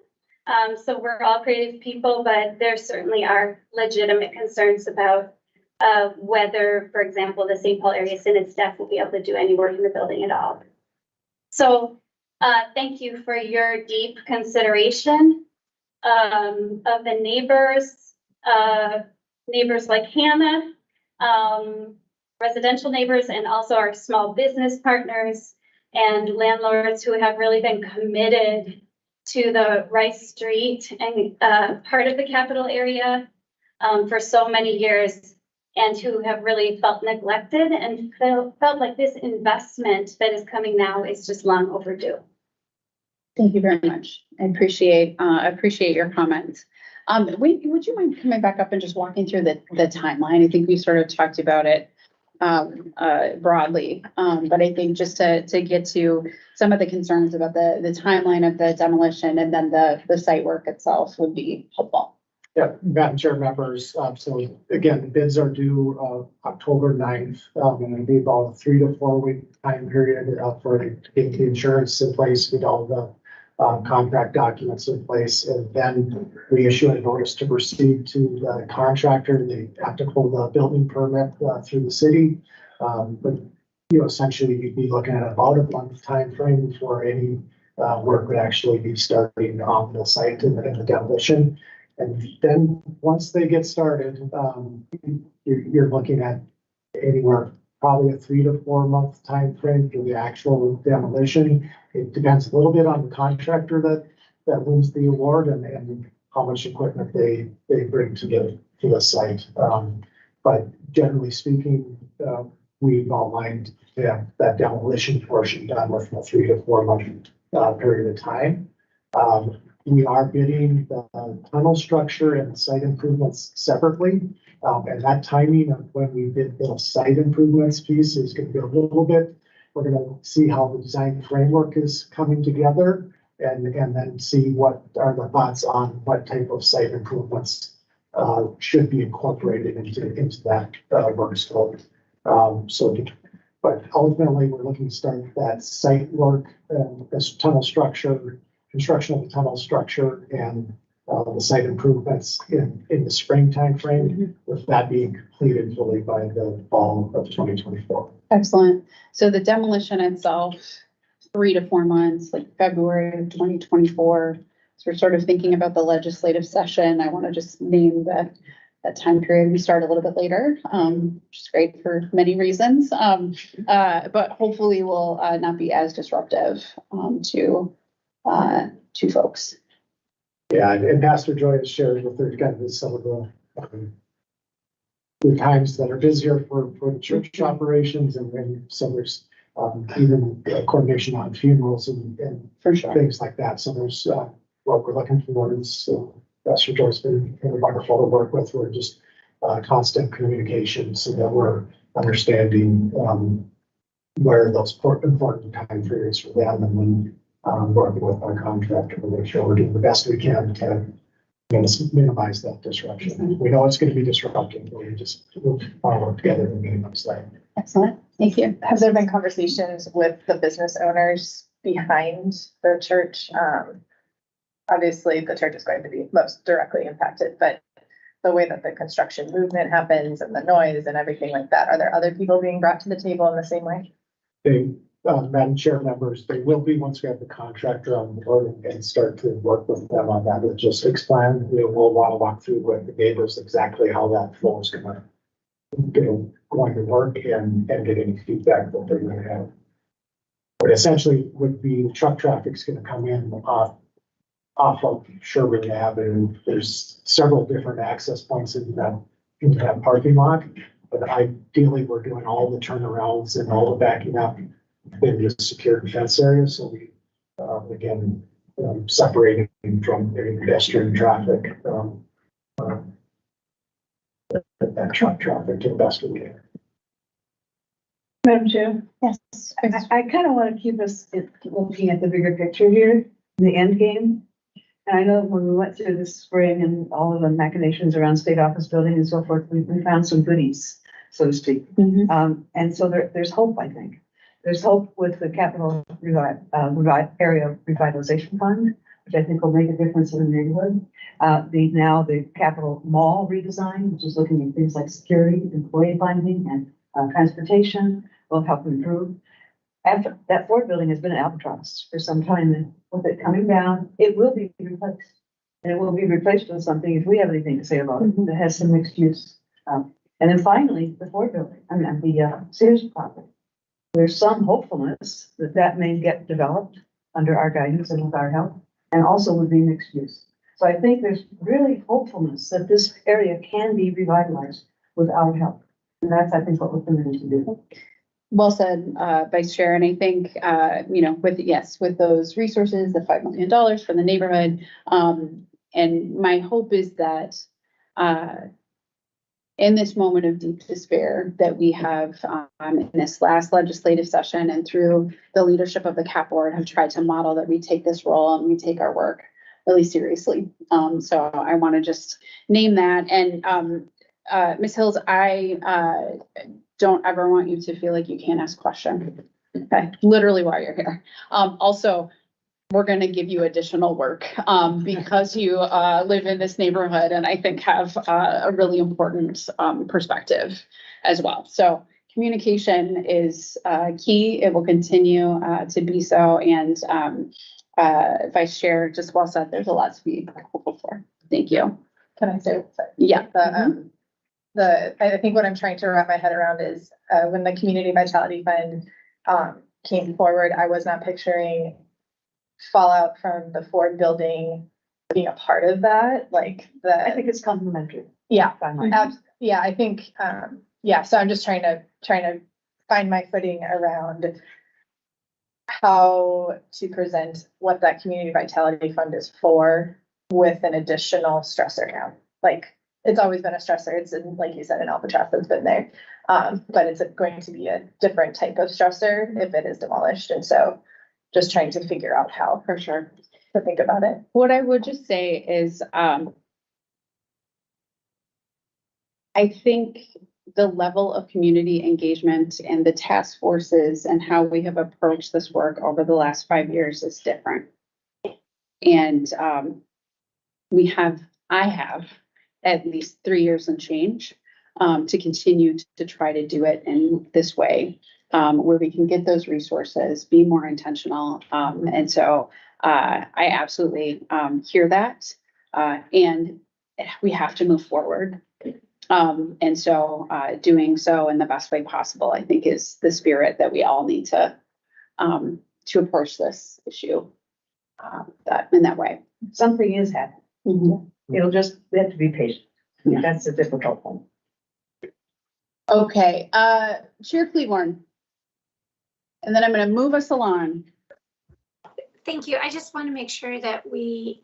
So we're all creative people, but there certainly are legitimate concerns about whether, for example, the St. Paul Area Synod staff will be able to do any work in the building at all. So thank you for your deep consideration of the neighbors, neighbors like Hannah, residential neighbors, and also our small business partners and landlords who have really been committed to the Rice Street and part of the capital area for so many years, and who have really felt neglected and felt like this investment that is coming now is just long overdue. Thank you very much. I appreciate your comments. Would you mind coming back up and just walking through the timeline? I think we sort of talked about it broadly, but I think just to get to some of the concerns about the timeline of the demolition and then the site work itself would be helpful. Yeah, Madam Chair, members, so again, the bids are due October 9th, and it'll be about a 3 to 4 week time period for to get the insurance in place, get all the contract documents in place, and then we issue a notice to proceed to the contractor. They have to pull the building permit through the city, but essentially you'd be looking at about a month time frame before any work would actually be starting on the site and the demolition. And then once they get started, you're looking at anywhere probably a 3 to 4 month time frame for the actual demolition. It depends a little bit on the contractor that wins the award and how much equipment they bring to the site. But generally speaking, we've outlined that demolition portion done within a 3 to 4 month period of time. We are bidding the tunnel structure and site improvements separately. And that timing of when we bid the site improvements piece is going to be a little bit, we're going to see how the design framework is coming together and then see what are the thoughts on what type of site improvements should be incorporated into that work scope. But ultimately, we're looking to start that site work, this tunnel structure, construction of the tunnel structure, and the site improvements in the spring timeframe, with that being completed fully by the fall of 2024. Excellent. So the demolition itself, 3 to 4 months, like February of 2024. as we're sort of thinking about the legislative session, I want to just name that time period. We start a little bit later, which is great for many reasons. But hopefully will not be as disruptive to folks. Yeah, and Pastor Joy has shared with her kind of some of the times that are busier for church operations, and then some there's even coordination on funerals and For sure. things like that. So there's what we're looking for is Pastor Joy's been really wonderful to work with. We're just constant communication so that we're understanding where those important time periods for them, and then working with our contractor to make sure we're doing the best we can to minimize that disruption. We know it's going to be disruptive, but we'll all work together to minimize that. Excellent. Thank you. Have there been conversations with the business owners behind the church? Obviously, the church is going to be most directly impacted, but the way that the construction movement happens and the noise and everything like that, are there other people being brought to the table in the same way? Madam Chair members, they will be once we have the contractor on board and start to work with them on that logistics plan. We will want to walk through with the neighbors exactly how that flow is going to work and get any feedback that they're going to have. But essentially would be the truck traffic's going to come in off of Sherburne Avenue. There's several different access points into that parking lot, but ideally we're doing all the turnarounds and all the backing up in just secured fence areas. So we, again, separating from the pedestrian traffic, that truck traffic to the best we can. Madam Chair? Yes. I kind of want to keep us looking at the bigger picture here, the end game. And I know when we went through this spring and all of the machinations around state office building and so forth, we found some goodies, so to speak. And so there's hope, I think. There's hope with the capital area revitalization fund, which I think will make a difference in the neighborhood. The capital mall redesign, which is looking at things like security, employee finding, and transportation, will help improve. After that Ford building has been an albatross for some time, and with it coming down, it will be replaced. And it will be replaced with something, if we have anything to say about it, that has some mixed use. And then finally, the Ford building, the Sears property. There's some hopefulness that may get developed under our guidance and with our help, and also would be mixed use. So I think there's really hopefulness that this area can be revitalized with our help. And that's, I think, what we're committed to do. Well said, Vice Chair. And I think, with those resources, the $5 million for the neighborhood. And my hope is that in this moment of deep despair that we have in this last legislative session and through the leadership of the CAP board have tried to model that we take this role and we take our work really seriously. So I want to just name that. And Ms. Hills, I don't ever want you to feel like you can't ask questions. Okay, literally while you're here. Also, we're going to give you additional work because you live in this neighborhood and I think have a really important perspective as well. So communication is key. It will continue to be so. And Vice Chair, just well said, there's a lot to be hopeful for. Thank you. Can I say? Sorry. Yeah. I think what I'm trying to wrap my head around is when the Community Vitality Fund came forward, I was not picturing fallout from the Ford building being a part of that. I think it's complementary. Yeah. Yeah, I think, so I'm just trying to find my footing around how to present what that Community Vitality Fund is for with an additional stressor now. It's always been a stressor. It's like you said, an albatross that's been there. But it's going to be a different type of stressor if it is demolished. And so just trying to figure out how, for sure, to think about it. What I would just say is, I think the level of community engagement and the task forces and how we have approached this work over the last 5 years is different. And I have at least 3 years and change to continue to try to do it in this way, where we can get those resources, be more intentional. And so I absolutely hear that. And we have to move forward. And so doing so in the best way possible, I think, is the spirit that we all need to approach this issue that in that way. Something is happening. Mm-hmm. It'll just, we have to be patient. Yeah. That's the difficult one. Okay, Chair Cleaborn. And then I'm going to move us along. Thank you. I just want to make sure that we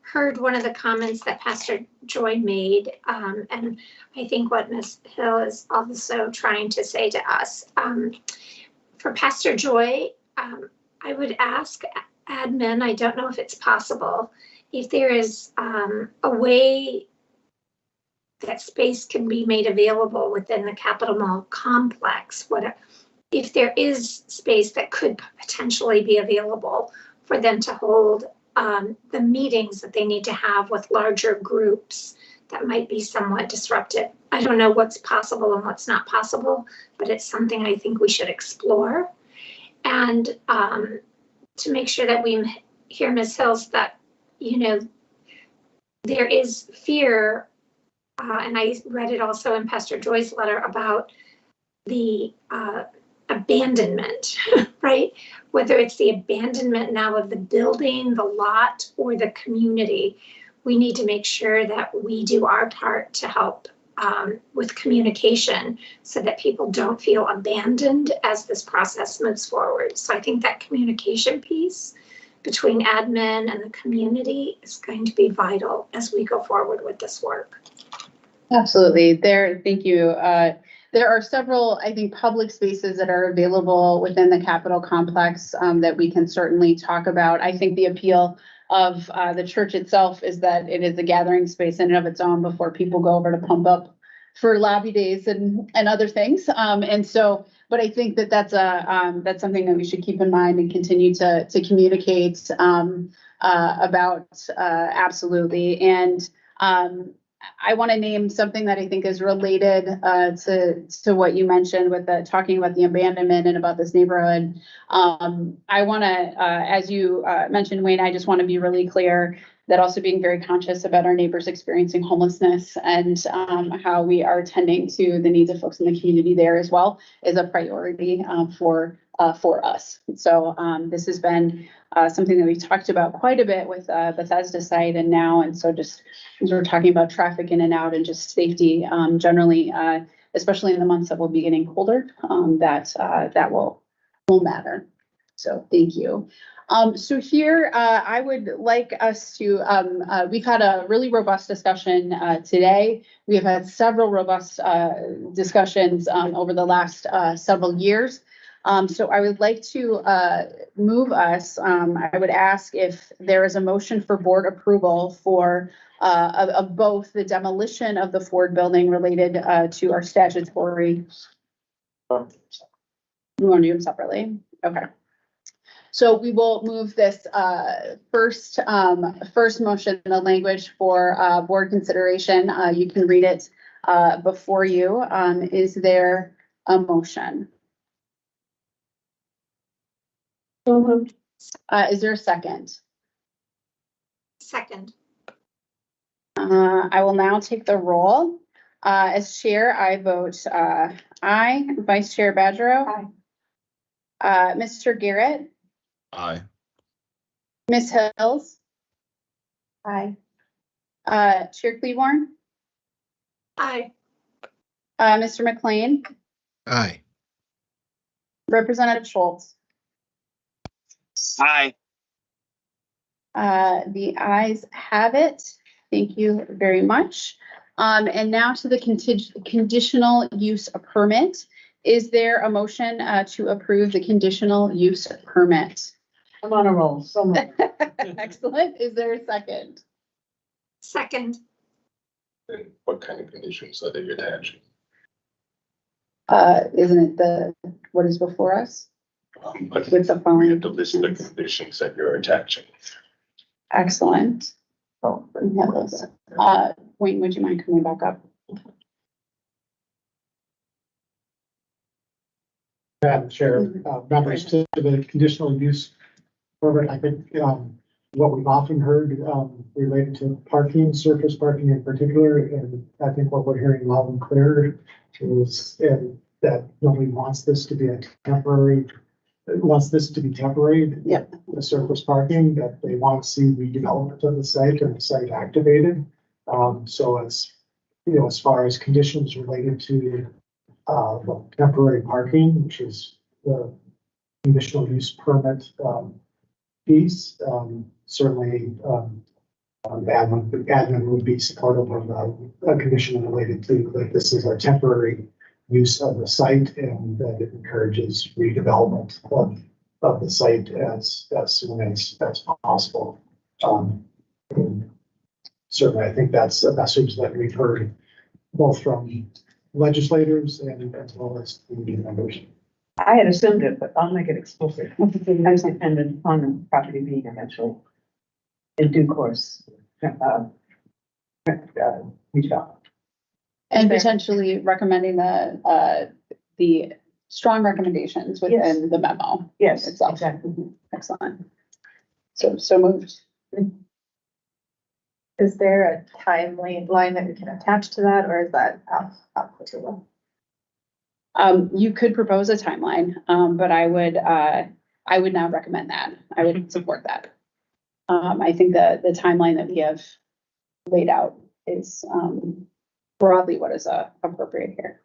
heard one of the comments that Pastor Joy made. And I think what Ms. Hill is also trying to say to us. For Pastor Joy, I would ask admin, I don't know if it's possible, if there is a way that space can be made available within the Capitol Mall complex. If there is space that could potentially be available for them to hold the meetings that they need to have with larger groups that might be somewhat disruptive. I don't know what's possible and what's not possible, but it's something I think we should explore. And to make sure that we hear Ms. Hills that, you know, there is fear, and I read it also in Pastor Joy's letter about the abandonment, right? Whether it's the abandonment now of the building, the lot, or the community, we need to make sure that we do our part to help with communication so that people don't feel abandoned as this process moves forward. So I think that communication piece between admin and the community is going to be vital as we go forward with this work. Absolutely. Thank you. There are several, I think, public spaces that are available within the Capitol complex that we can certainly talk about. I think the appeal of the church itself is that it is a gathering space in and of its own before people go over to pump up for lobby days and other things. And so, but I think that that's something that we should keep in mind and continue to communicate about absolutely. And I want to name something that I think is related to what you mentioned with talking about the abandonment and about this neighborhood. I want to, as you mentioned, Wayne, I just want to be really clear that also being very conscious about our neighbors experiencing homelessness and how we are tending to the needs of folks in the community there as well is a priority for us. So this has been something that we've talked about quite a bit with Bethesda site and now, and so just as we're talking about traffic in and out and just safety generally, especially in the months that will be getting colder, that will matter. So thank you. So here, I would like us to, we've had a really robust discussion today. We have had several robust discussions over the last several years. So I would like to move us. I would ask if there is a motion for board approval for of both the demolition of the Ford building related to our statutory. You want to do them separately? Okay. So we will move this first motion, the language for board consideration. You can read it before you. Is there a motion? Is there a second? Second. I will now take the roll. As chair, I vote aye. Vice Chair Badgerow. Aye. Mr. Garrett. Aye. Ms. Hills. Aye. Chair Cleaborn. Aye. Mr. McLean. Aye. Representative Schultz. Aye. The ayes have it. Thank you very much. And now to the conditional use permit. Is there a motion to approve the conditional use permit? I'm on a roll. So much. Excellent. Is there a second? Second. And what kind of conditions are they attaching? Isn't it what is before us? But With the following. you have to list the conditions that you're attaching. Excellent. Oh, we have those. Wayne, would you mind coming back up? Madam Chair, members, to the conditional use Perfect. I think, what we've often heard, related to parking, surface parking in particular, and I think what we're hearing loud and clear is, that nobody wants this to be a temporary, wants this to be temporary. Yep. The surface parking, that they want to see redevelopment of the site and the site activated. So as, you know, as far as conditions related to, temporary parking, which is the conditional use permit, piece, certainly, admin would be supportive of a condition related to that this is a temporary use of the site and that it encourages redevelopment of the site as soon as possible. Certainly, I think that's a message that we've heard both from legislators and as well as community members. I had assumed it, but I'll make it explicit. As dependent upon the property being eventually in due course. Redeveloped. And potentially recommending the strong recommendations within the memo. Yes, itself. exactly. Excellent. So moved. Is there a timeline that we can attach to that, or is that applicable? You could propose a timeline, but I would not recommend that. I would support that. I think the timeline that we have laid out is broadly what is appropriate here.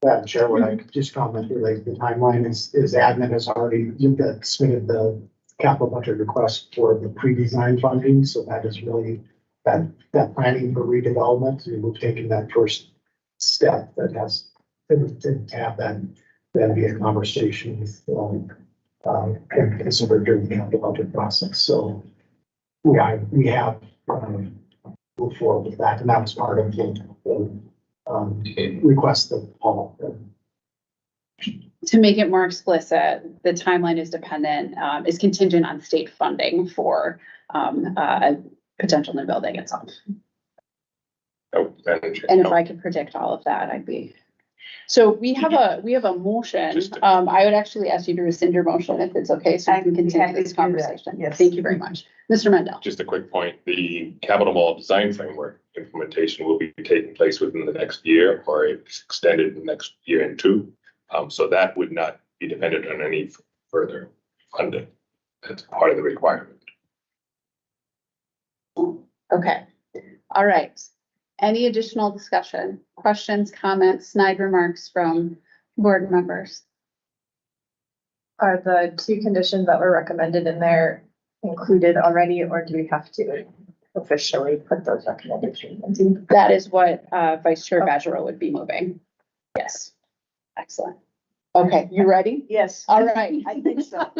Madam Chair, what I could just comment related to the timeline is admin has already submitted the capital budget request for the pre-design funding. So that is really that planning for redevelopment. And we've taken that first step that has to have that then be a conversation with and considered during the capital budget process. So we have moved forward with that, and that was part of the request that Paul. To make it more explicit, the timeline is is contingent on state funding for a potential new building itself. Oh, and if I could predict all of that, I'd be. So we have a motion. I would actually ask you to rescind your motion if it's okay, so we can continue this conversation. Yes. Thank you very much. Mr. Mendel. Just a quick point, the capital mall design framework implementation will be taking place within the next year, or it's extended the next year and two. So that would not be dependent on any further funding. That's part of the requirement. Okay. All right. Any additional discussion, questions, comments, snide remarks from board members? Are the two conditions that were recommended in there included already, or do we have to officially put those recommendations into? That is what Vice Chair Badgerow would be moving. Yes. Excellent. Okay, you ready? Yes. All right. I think so.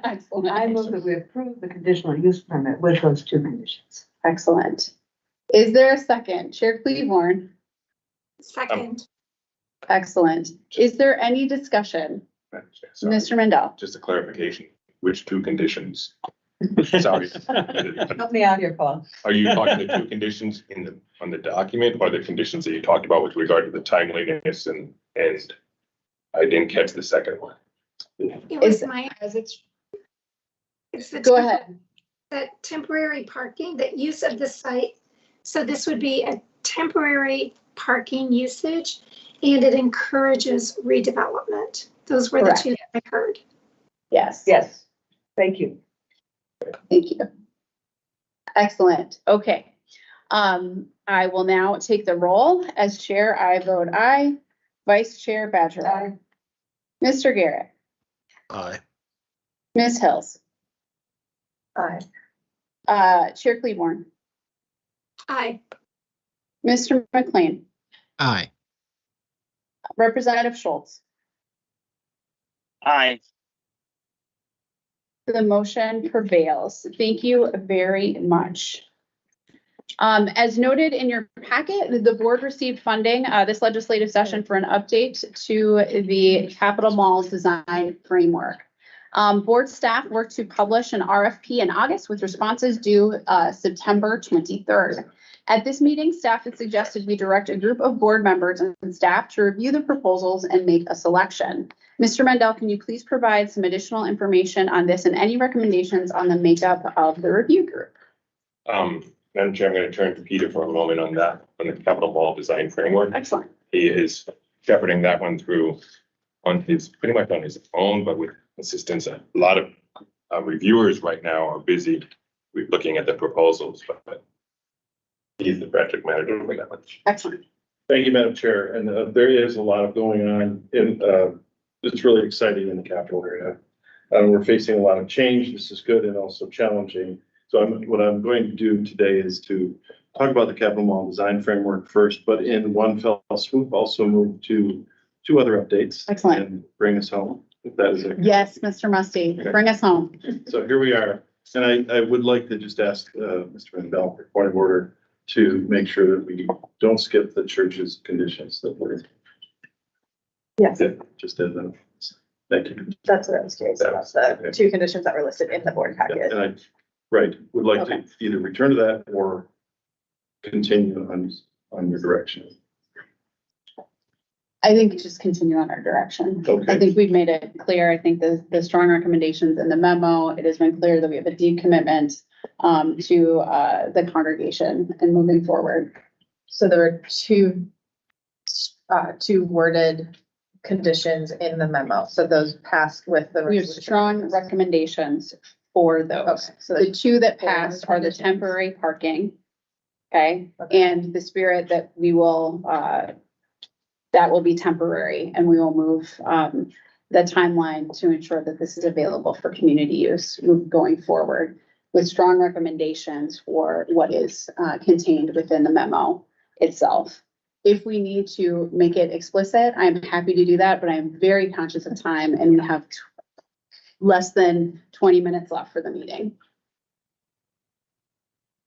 Excellent. I move that we approve the conditional use permit with those two conditions. Excellent. Is there a second? Chair Cleavorn. Second. Excellent. Is there any discussion? Sorry. Mr. Mendel. Just a clarification, which two conditions? Sorry. Help me out here, Paul. Are you talking the two conditions on the document, or the conditions that you talked about with regard to the timeliness and I didn't catch the second one. It was Go ahead. That temporary parking, that use of the site. So this would be a temporary parking usage, and it encourages redevelopment. Those were Correct. the two that I heard. Yes. Yes. Thank you. Thank you. Excellent. Okay. I will now take the roll. As chair, I vote aye. Vice Chair Badger. Aye. Mr. Garrett. Aye. Ms. Hills. Aye. Chair Cleavorn. Aye. Mr. McLean. Aye. Representative Schultz. Aye. The motion prevails. Thank you very much. As noted in your packet, the board received funding this legislative session for an update to the Capital Mall design framework. Board staff worked to publish an RFP in August with responses due September 23rd. At this meeting, staff had suggested we direct a group of board members and staff to review the proposals and make a selection. Mr. Mendel, can you please provide some additional information on this and any recommendations on the makeup of the review group? Madam Chair, I'm going to turn to Peter for a moment on that, on the Capital Mall Design Framework. Excellent. He is shepherding that one through pretty much on his own, but with assistance. A lot of reviewers right now are busy looking at the proposals, but he's the project manager for that one. Excellent. Thank you, Madam Chair. And there is a lot of going on in, it's really exciting in the capital area. We're facing a lot of change. This is good and also challenging. So what I'm going to do today is to talk about the Capital Mall Design Framework first, but in one fell swoop, also move to 2 other updates. Excellent. And bring us home, if that is it. Yes, Mr. Musty, bring us home. So here we are. And I would like to just ask Mr. Mendel for point of order to make sure that we don't skip the church's conditions that were. Yes. Just as a, thank you. That's what I was curious about, the 2 conditions that were listed in the board packet. And I, right, would like Okay. to either return to that or continue on your direction. I think just continue on our direction. Okay. I think we've made it clear. I think the strong recommendations in the memo, it has been clear that we have a deep commitment to the congregation and moving forward. So there were two worded conditions in the memo. So those passed with the. We have strong recommendations for those. Okay, so The 2 that four passed are the recommendations. temporary parking. Okay, Okay. and the spirit that we will, that will be temporary and we will move the timeline to ensure that this is available for community use going forward with strong recommendations for what is contained within the memo itself. If we need to make it explicit, I'm happy to do that, but I'm very conscious of time and we have less than 20 minutes left for the meeting.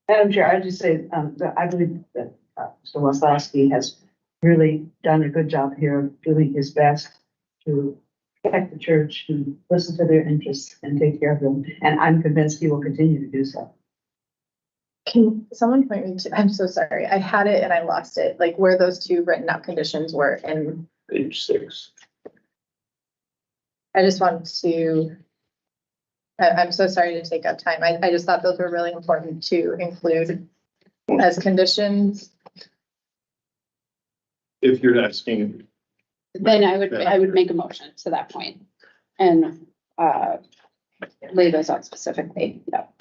Madam Chair, I'd just say, that I believe that Mr. Waslowski has really done a good job here of doing his best to protect the church, to listen to their interests and take care of them. And I'm convinced he will continue to do so. Can someone point me to, I'm so sorry, I had it and I lost it, like where those 2 written out conditions were, and Page 6. I just wanted to. I'm so sorry to take up time. I just thought those were really important to include as conditions. If you're asking, Then I would make a motion to that point and lay those out specifically. Yep.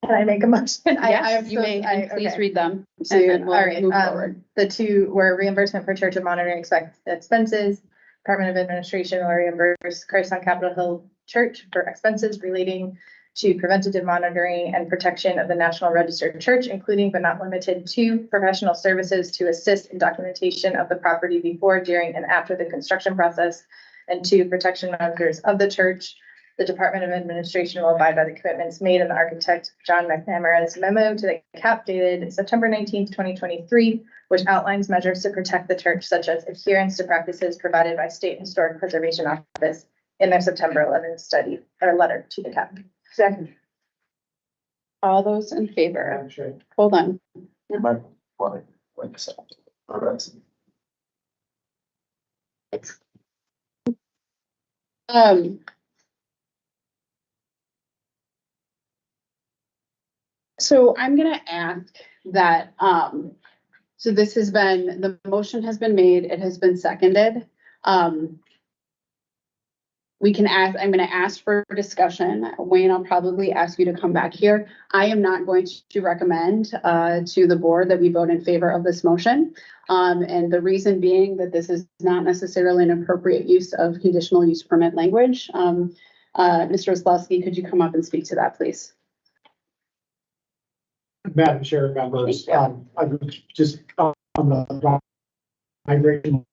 Can I make a motion? Yes, you may, and please okay. read them. So, And then all we'll right, move forward. the 2 were reimbursement for church and monitoring expenses. Department of Administration will reimburse Christ on Capitol Hill Church for expenses relating to preventative monitoring and protection of the National Registered Church, including but not limited to professional services to assist in documentation of the property before, during, and after the construction process, and 2, protection measures of the church. The Department of Administration will abide by the commitments made in the architect John McNamara's memo to the CAP dated September 19th, 2023, which outlines measures to protect the church, such as adherence to practices provided by State Historic Preservation Office in their September 11th study or letter to the CAP. Second. All those in favor? Madam Chair. Hold on. So I'm gonna ask that, so this has been, the motion has been made, it has been seconded. We can ask, I'm gonna ask for discussion. Wayne, I'll probably ask you to come back here. I am not going to recommend to the board that we vote in favor of this motion. And the reason being that this is not necessarily an appropriate use of conditional use permit language. Mr. Oslowski, could you come up and speak to that, please? Madam Chair, members, I would just, on the migration,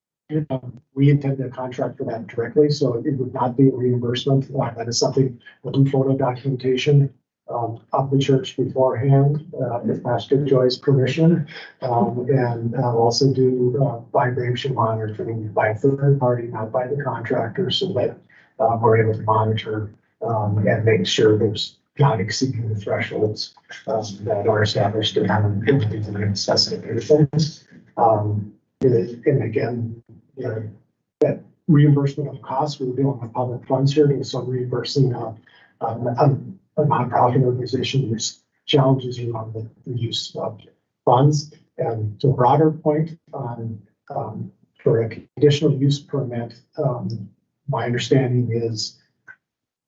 we intend to contract for that directly, so it would not be a reimbursement. That is something with photo documentation of the church beforehand, with Pastor Joy's permission, and also do vibration monitoring by a third party, not by the contractor, so that we're able to monitor and make sure there's not exceeding the thresholds that are established in the specifications. And again, that reimbursement of costs, we're dealing with public funds here, so reimbursing a nonprofit organization, there's challenges around the use of funds. And to a broader point on for a conditional use permit, my understanding is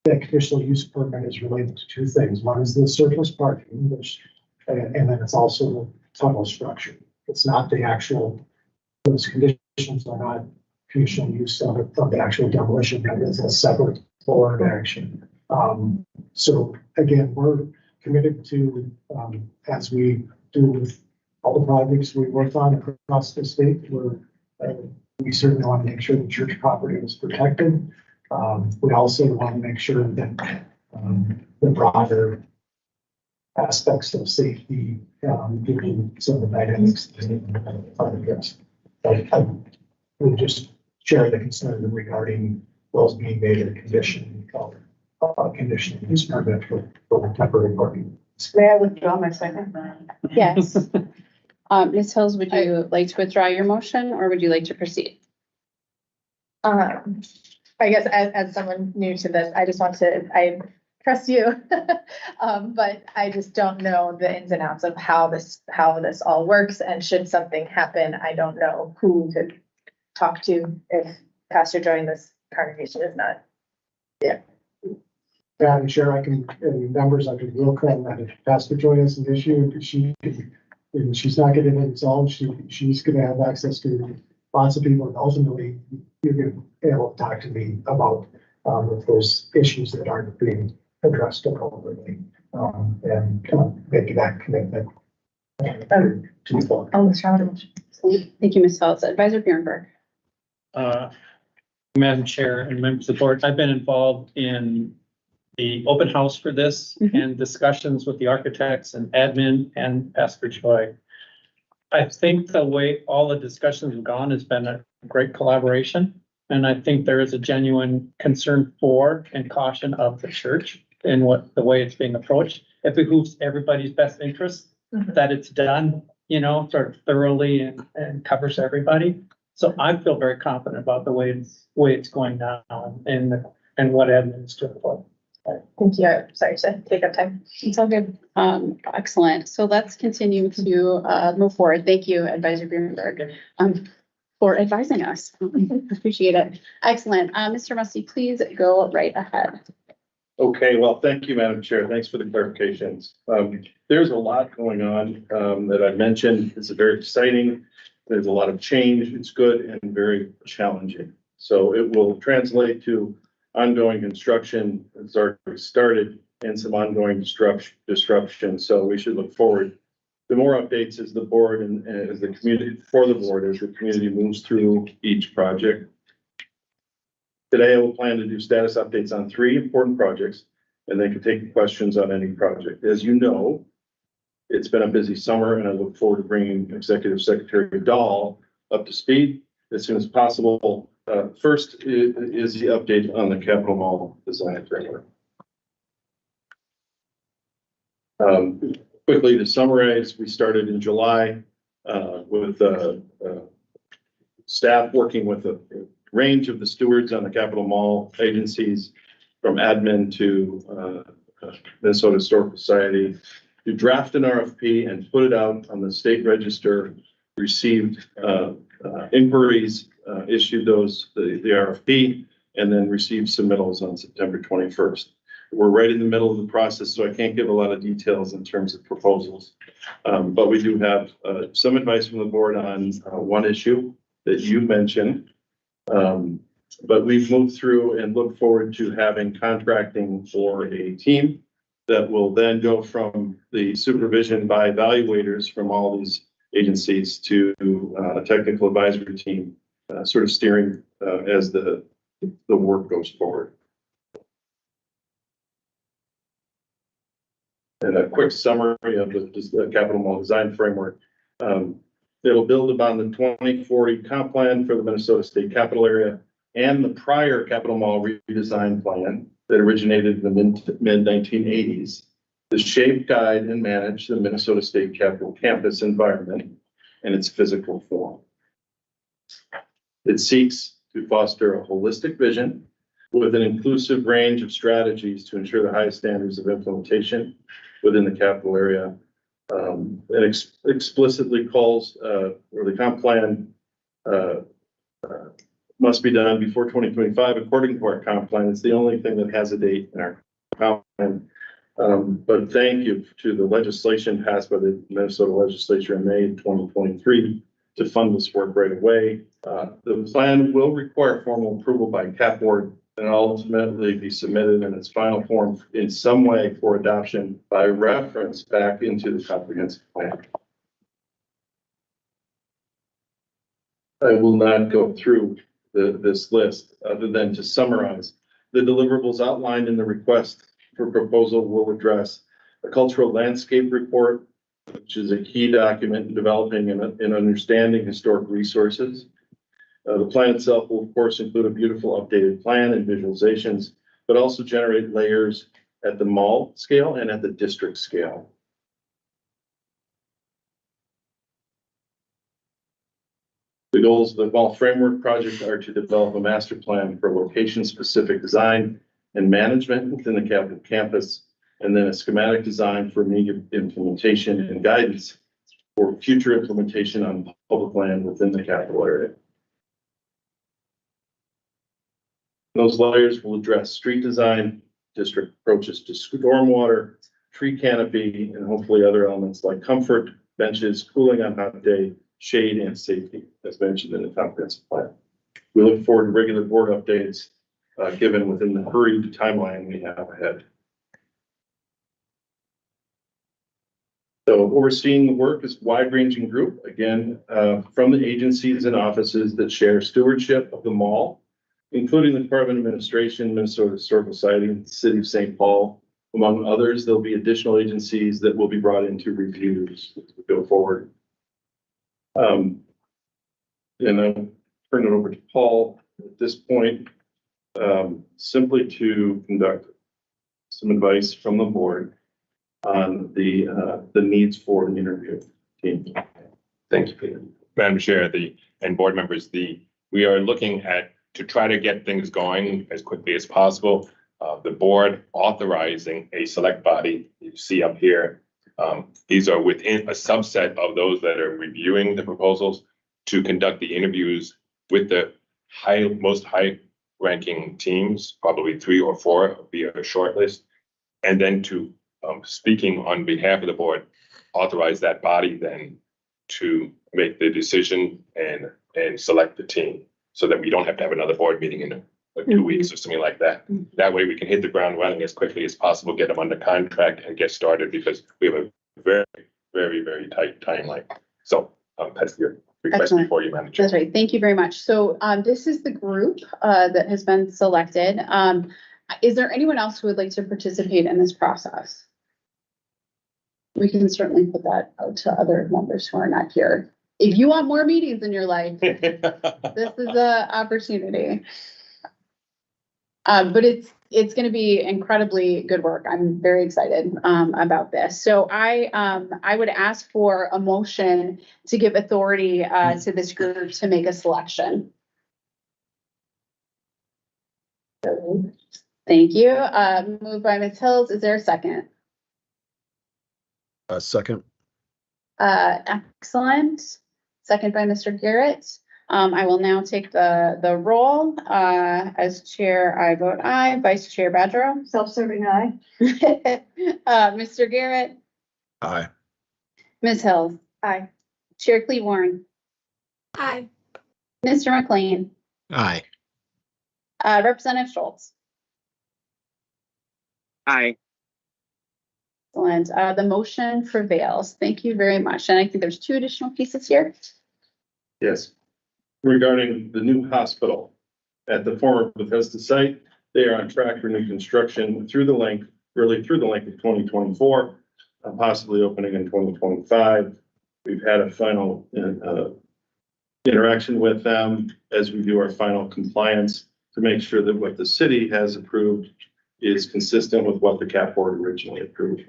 that conditional use permit is related to two things. One is the surface parking, which, and then it's also the tunnel structure. It's not the actual, those conditions are not conditional use of the actual demolition. That is a separate board action. So again, we're committed to, as we do with all the projects we work on across the state, we certainly want to make sure the church property is protected. We also want to make sure that the broader aspects of safety, given some of the dynamics are addressed. I would just share the concern regarding wells being made a condition of conditional use permit for temporary parking. May I withdraw my second? Yes. Ms. Hills, would you like to withdraw your motion or would you like to proceed? I guess as someone new to this, I trust you. But I just don't know the ins and outs of how this all works. And should something happen, I don't know who to talk to if Pastor Joy in this congregation is not. Yeah. Yeah, and Chair, I can, members, I can real clear that if Pastor Joy has an issue, she's not getting it resolved, she's gonna have access to lots of people, and ultimately, you're gonna be able to talk to me about if there's issues that aren't being addressed appropriately, and make that commitment to people. Thank you, Ms. Hills. Advisor Bjornberg. Madam Chair and members of the board, I've been involved in the open house for this and discussions with the architects and admin and Pastor Joy. I think the way all the discussions have gone has been a great collaboration. And I think there is a genuine concern for and caution of the church in the way it's being approached. It behooves everybody's best interest that it's done, sort of thoroughly and covers everybody. So I feel very confident about the way it's going now and what admin is doing for it. Thank you. Sorry to take up time. It's all good. Excellent. So let's continue to move forward. Thank you, Advisor Bjornberg, for advising us. Appreciate it. Excellent. Mr. Musty, please go right ahead. Okay, well, thank you, Madam Chair. Thanks for the clarifications. There's a lot going on that I mentioned. It's very exciting. There's a lot of change. It's good and very challenging. So it will translate to ongoing construction that's already started and some ongoing disruption. So we should look forward to more updates as the board and as the community as the community moves through each project. Today, I will plan to do status updates on 3 important projects and then can take questions on any project. As you know, it's been a busy summer and I look forward to bringing Executive Secretary Dahl up to speed as soon as possible. First is the update on the Capitol Mall design framework. Quickly to summarize, we started in July with staff working with a range of the stewards on the Capitol Mall agencies, from admin to Minnesota Historical Society, to draft an RFP and put it out on the state register, received inquiries, issued the RFP, and then received submittals on September 21st. We're right in the middle of the process, so I can't give a lot of details in terms of proposals. But we do have some advice from the board on one issue that you mentioned. But we've moved through and look forward to having contracting for a team that will then go from the supervision by evaluators from all these agencies to a technical advisory team, sort of steering as the work goes forward. And a quick summary of the Capitol Mall design framework. It'll build upon the 2040 comp plan for the Minnesota State Capital area and the prior Capitol Mall redesign plan that originated in the mid-1980s to shape, guide, and manage the Minnesota State Capitol campus environment and its physical form. It seeks to foster a holistic vision with an inclusive range of strategies to ensure the highest standards of implementation within the capital area. It explicitly calls, or the comp plan must be done before 2025. According to our comp plan, it's the only thing that has a date in our comp plan. But thank you to the legislation passed by the Minnesota legislature in May 2023 to fund this work right away. The plan will require formal approval by CAP board and ultimately be submitted in its final form in some way for adoption by reference back into the comprehensive plan. I will not go through this list other than to summarize. The deliverables outlined in the request for proposal will address a cultural landscape report, which is a key document in developing and understanding historic resources. The plan itself will, of course, include a beautiful updated plan and visualizations, but also generate layers at the mall scale and at the district scale. The goals of the mall framework project are to develop a master plan for location-specific design and management within the Capitol campus, and then a schematic design for immediate implementation and guidance for future implementation on public land within the Capitol area. Those layers will address street design, district approaches to stormwater, tree canopy, and hopefully other elements like comfort, benches, cooling on hot day, shade, and safety, as mentioned in the comprehensive plan. We look forward to regular board updates given within the hurried timeline we have ahead. So overseeing the work is a wide-ranging group, again, from the agencies and offices that share stewardship of the mall, including the Department of Administration, Minnesota Historical Society, and the City of St. Paul. Among others, there'll be additional agencies that will be brought into reviews as we go forward. And I'll turn it over to Paul at this point, simply to conduct some advice from the board on the needs for the interview team. Thank you, Peter. Madam Chair, and board members, we are looking at to try to get things going as quickly as possible. The board authorizing a select body, you see up here, these are within a subset of those that are reviewing the proposals to conduct the interviews with the most high-ranking teams, probably 3 or 4 via a short list, and then to, speaking on behalf of the board, authorize that body then to make the decision and select the team so that we don't have to have another board meeting in 2 weeks or something like that. That way we can hit the ground running as quickly as possible, get them under contract and get started because we have a very, very, very tight timeline. So that's your request. Excellent. Before you, Madam Chair. That's right. Thank you very much. So this is the group that has been selected. Is there anyone else who would like to participate in this process? We can certainly put that out to other members who are not here. If you want more meetings in your life, this is an opportunity. But it's going to be incredibly good work. I'm very excited about this. So I would ask for a motion to give authority to this group to make a selection. Thank you. Moved by Ms. Hills. Is there a second? Second. Excellent. Second by Mr. Garrett. I will now take the roll. As chair, I vote aye. Vice Chair Badgerow. Self-serving aye. Mr. Garrett. Aye. Ms. Hills. Aye. Chair Cleaborn. Aye. Mr. McLean. Aye. Representative Schultz. Aye. Excellent. The motion prevails. Thank you very much. And I think there's 2 additional pieces here. Yes. Regarding the new hospital at the former Bethesda site, they are on track for new construction through the length of 2024, possibly opening in 2025. We've had a final interaction with them as we do our final compliance to make sure that what the city has approved is consistent with what the CAP board originally approved.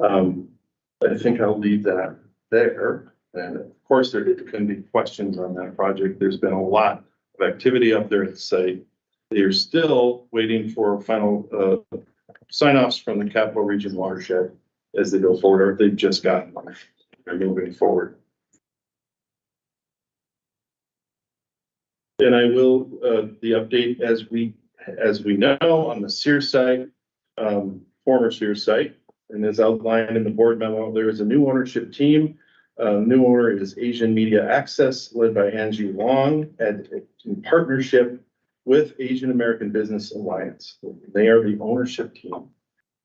I think I'll leave that there. And of course, there can be questions on that project. There's been a lot of activity up there at the site. They're still waiting for final sign-offs from the Capital Region watershed as they go forward, or they've just gotten one. They're moving forward. And I will the update as we know on the Sears site, former Sears site, and as outlined in the board memo, there is a new ownership team. New owner is Asian Media Access, led by Angie Long, in partnership with Asian American Business Alliance. They are the ownership team,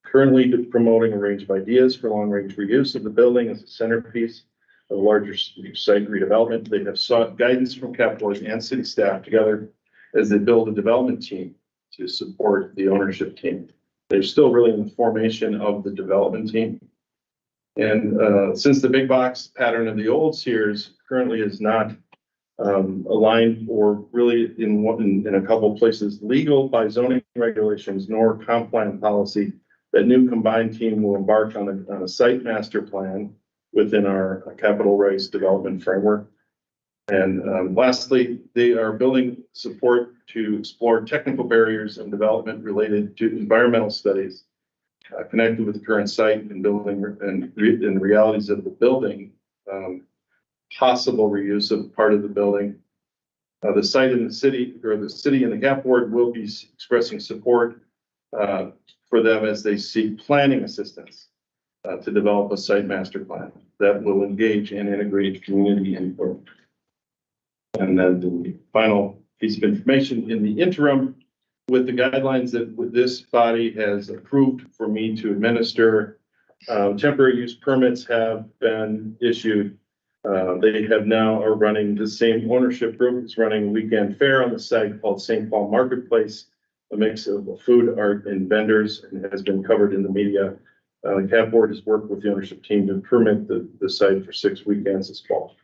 currently promoting a range of ideas for long-range reuse of the building as a centerpiece of a larger site redevelopment. They have sought guidance from Capital and city staff together as they build a development team to support the ownership team. They're still really in the formation of the development team. And since the big box pattern of the old Sears currently is not aligned or really in a couple of places legal by zoning regulations nor comp plan policy, that new combined team will embark on a site master plan within our capital rights development framework. And lastly, they are building support to explore technical barriers and development related to environmental studies connected with the current site and building and the realities of the building, possible reuse of part of the building. The site in the city, or the city and the CAP board, will be expressing support for them as they seek planning assistance to develop a site master plan that will engage and integrate community input. And then the final piece of information in the interim, with the guidelines that this body has approved for me to administer, temporary use permits have been issued. They have now are running the same ownership group. It's running a weekend fair on the site called St. Paul Marketplace, a mix of food, art, and vendors, and has been covered in the media. The CAP board has worked with the ownership team to permit the site for 6 weekends this fall.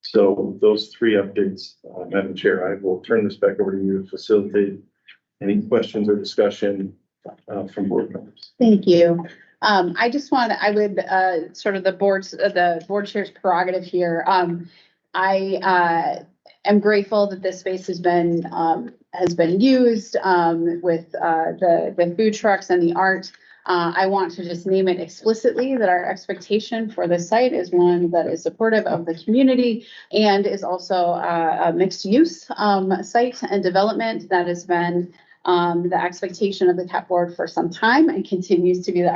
So those 3 updates, Madam Chair, I will turn this back over to you to facilitate any questions or discussion from board members. Thank you. I just want to, I would sort of the board chair's prerogative here. I am grateful that this space has been used with the food trucks and the art. I want to just name it explicitly that our expectation for the site is one that is supportive of the community and is also a mixed use site and development that has been the expectation of the CAP board for some time and continues to be the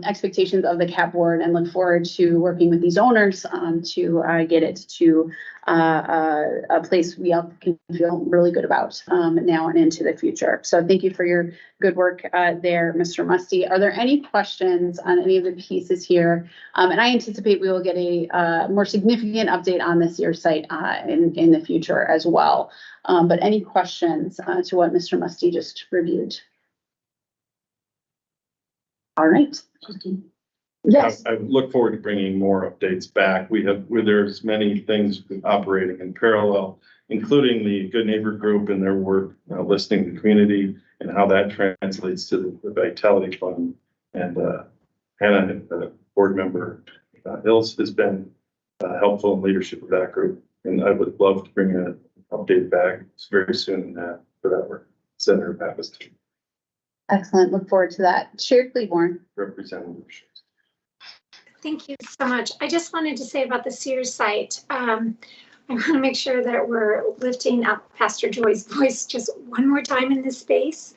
expectations of the CAP board, and look forward to working with these owners to get it to a place we all can feel really good about now and into the future. So thank you for your good work there, Mr. Musty. Are there any questions on any of the pieces here? And I anticipate we will get a more significant update on this year's site in the future as well. But any questions to what Mr. Musty just reviewed? All right. Yes. I look forward to bringing more updates back. There's many things operating in parallel, including the Good Neighbor Group and their work listening the community and how that translates to the Vitality Fund. And Hannah, the board member, Hills, has been helpful in leadership of that group. And I would love to bring an update back very soon for that work. Senator Pappas. Excellent. Look forward to that. Chair Cleaborn. Representative. Thank you so much. I just wanted to say about the Sears site. I want to make sure that we're lifting up Pastor Joy's voice just one more time in this space,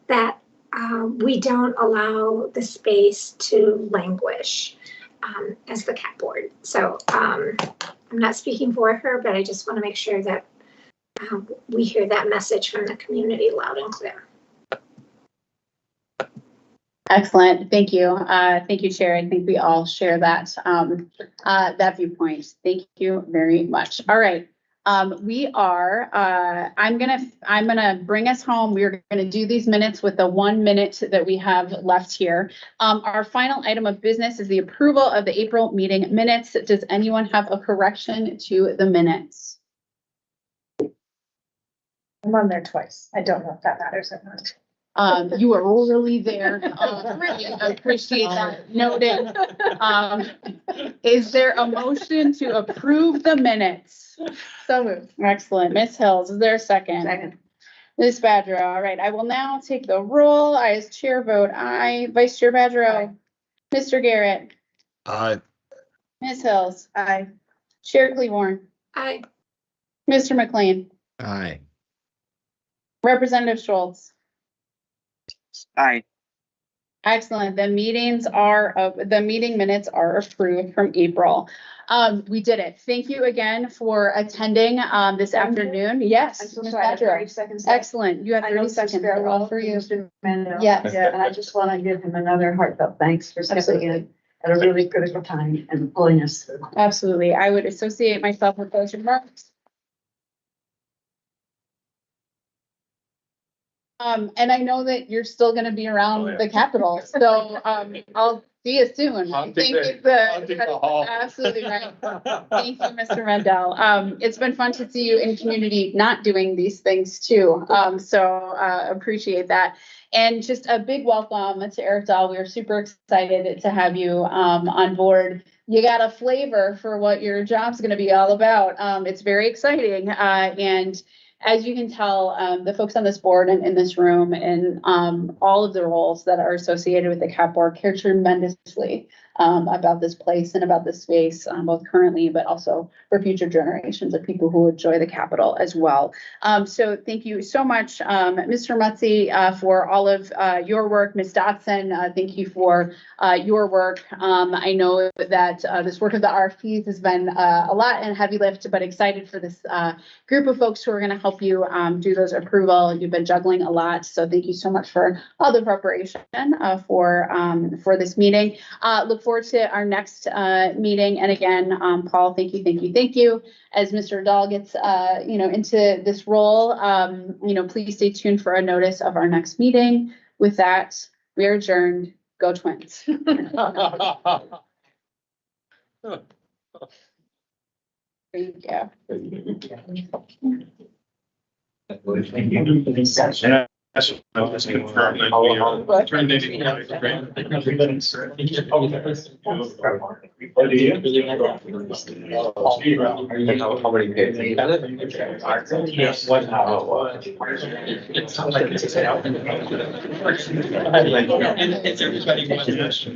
that we don't allow the space to languish as the CAP board. So I'm not speaking for her, but I just want to make sure that we hear that message from the community loud and clear. Excellent. Thank you. Thank you, Chair. I think we all share that that viewpoint. Thank you very much. All right. We are, I'm gonna bring us home. We're gonna do these minutes with the 1 minute that we have left here. Our final item of business is the approval of the April meeting minutes. Does anyone have a correction to the minutes? I'm on there twice. I don't know if that matters or not. You were really there. Really appreciate that noted. Is there a motion to approve the minutes? So moved. Excellent. Ms. Hills, is there a second? Second. Ms. Badgerow, all right, I will now take the roll. I as chair vote aye. Vice Chair Badgerow. Mr. Garrett. Aye. Ms. Hills. Aye. Chair Cleaborn. Aye. Mr. McLean. Aye. Representative Schultz. Aye. Excellent. The meeting minutes are approved from April. We did it. Thank you again for attending this afternoon. Yes. I'm so Ms. sorry, I have Badgerow. 30 seconds. left. Excellent. You have I know 30 this is seconds. They're all for you. Mr. Mandel. Yes. Yeah, and I just want to give him another heartfelt thanks for stepping in at a really critical time and pulling us through. Absolutely. I would associate myself with those remarks. And I know that you're still gonna be around the Capitol, so, I'll see you soon. I'll take Thank you. the hall. Absolutely right. Thank you, Mr. Mendel. It's been fun to see you in community not doing these things too. Appreciate that. And just a big welcome to Eric Dahl. We are super excited to have you, on board. You got a flavor for what your job's gonna be all about. It's very exciting, and as you can tell, the folks on this board and in this room and all of the roles that are associated with the CAP board care tremendously about this place and about this space, both currently, but also for future generations of people who enjoy the Capitol as well. So thank you so much, Mr. Mutzi, for all of your work. Ms. Dotson, thank you for your work. I know that this work of the RFPs has been a lot and heavy lift, but excited for this group of folks who are going to help you do those approval. You've been juggling a lot, so thank you so much for all the preparation for this meeting. Look forward to our next meeting. And again, Paul, thank you. As Mr. Dahl gets into this role, please stay tuned for a notice of our next meeting. With that, we are adjourned. Go Twins. Thank you. I was confirmed that we are terminating. How many pages? Yes. What, how it was. It's not like it's out. And it's everybody wants this.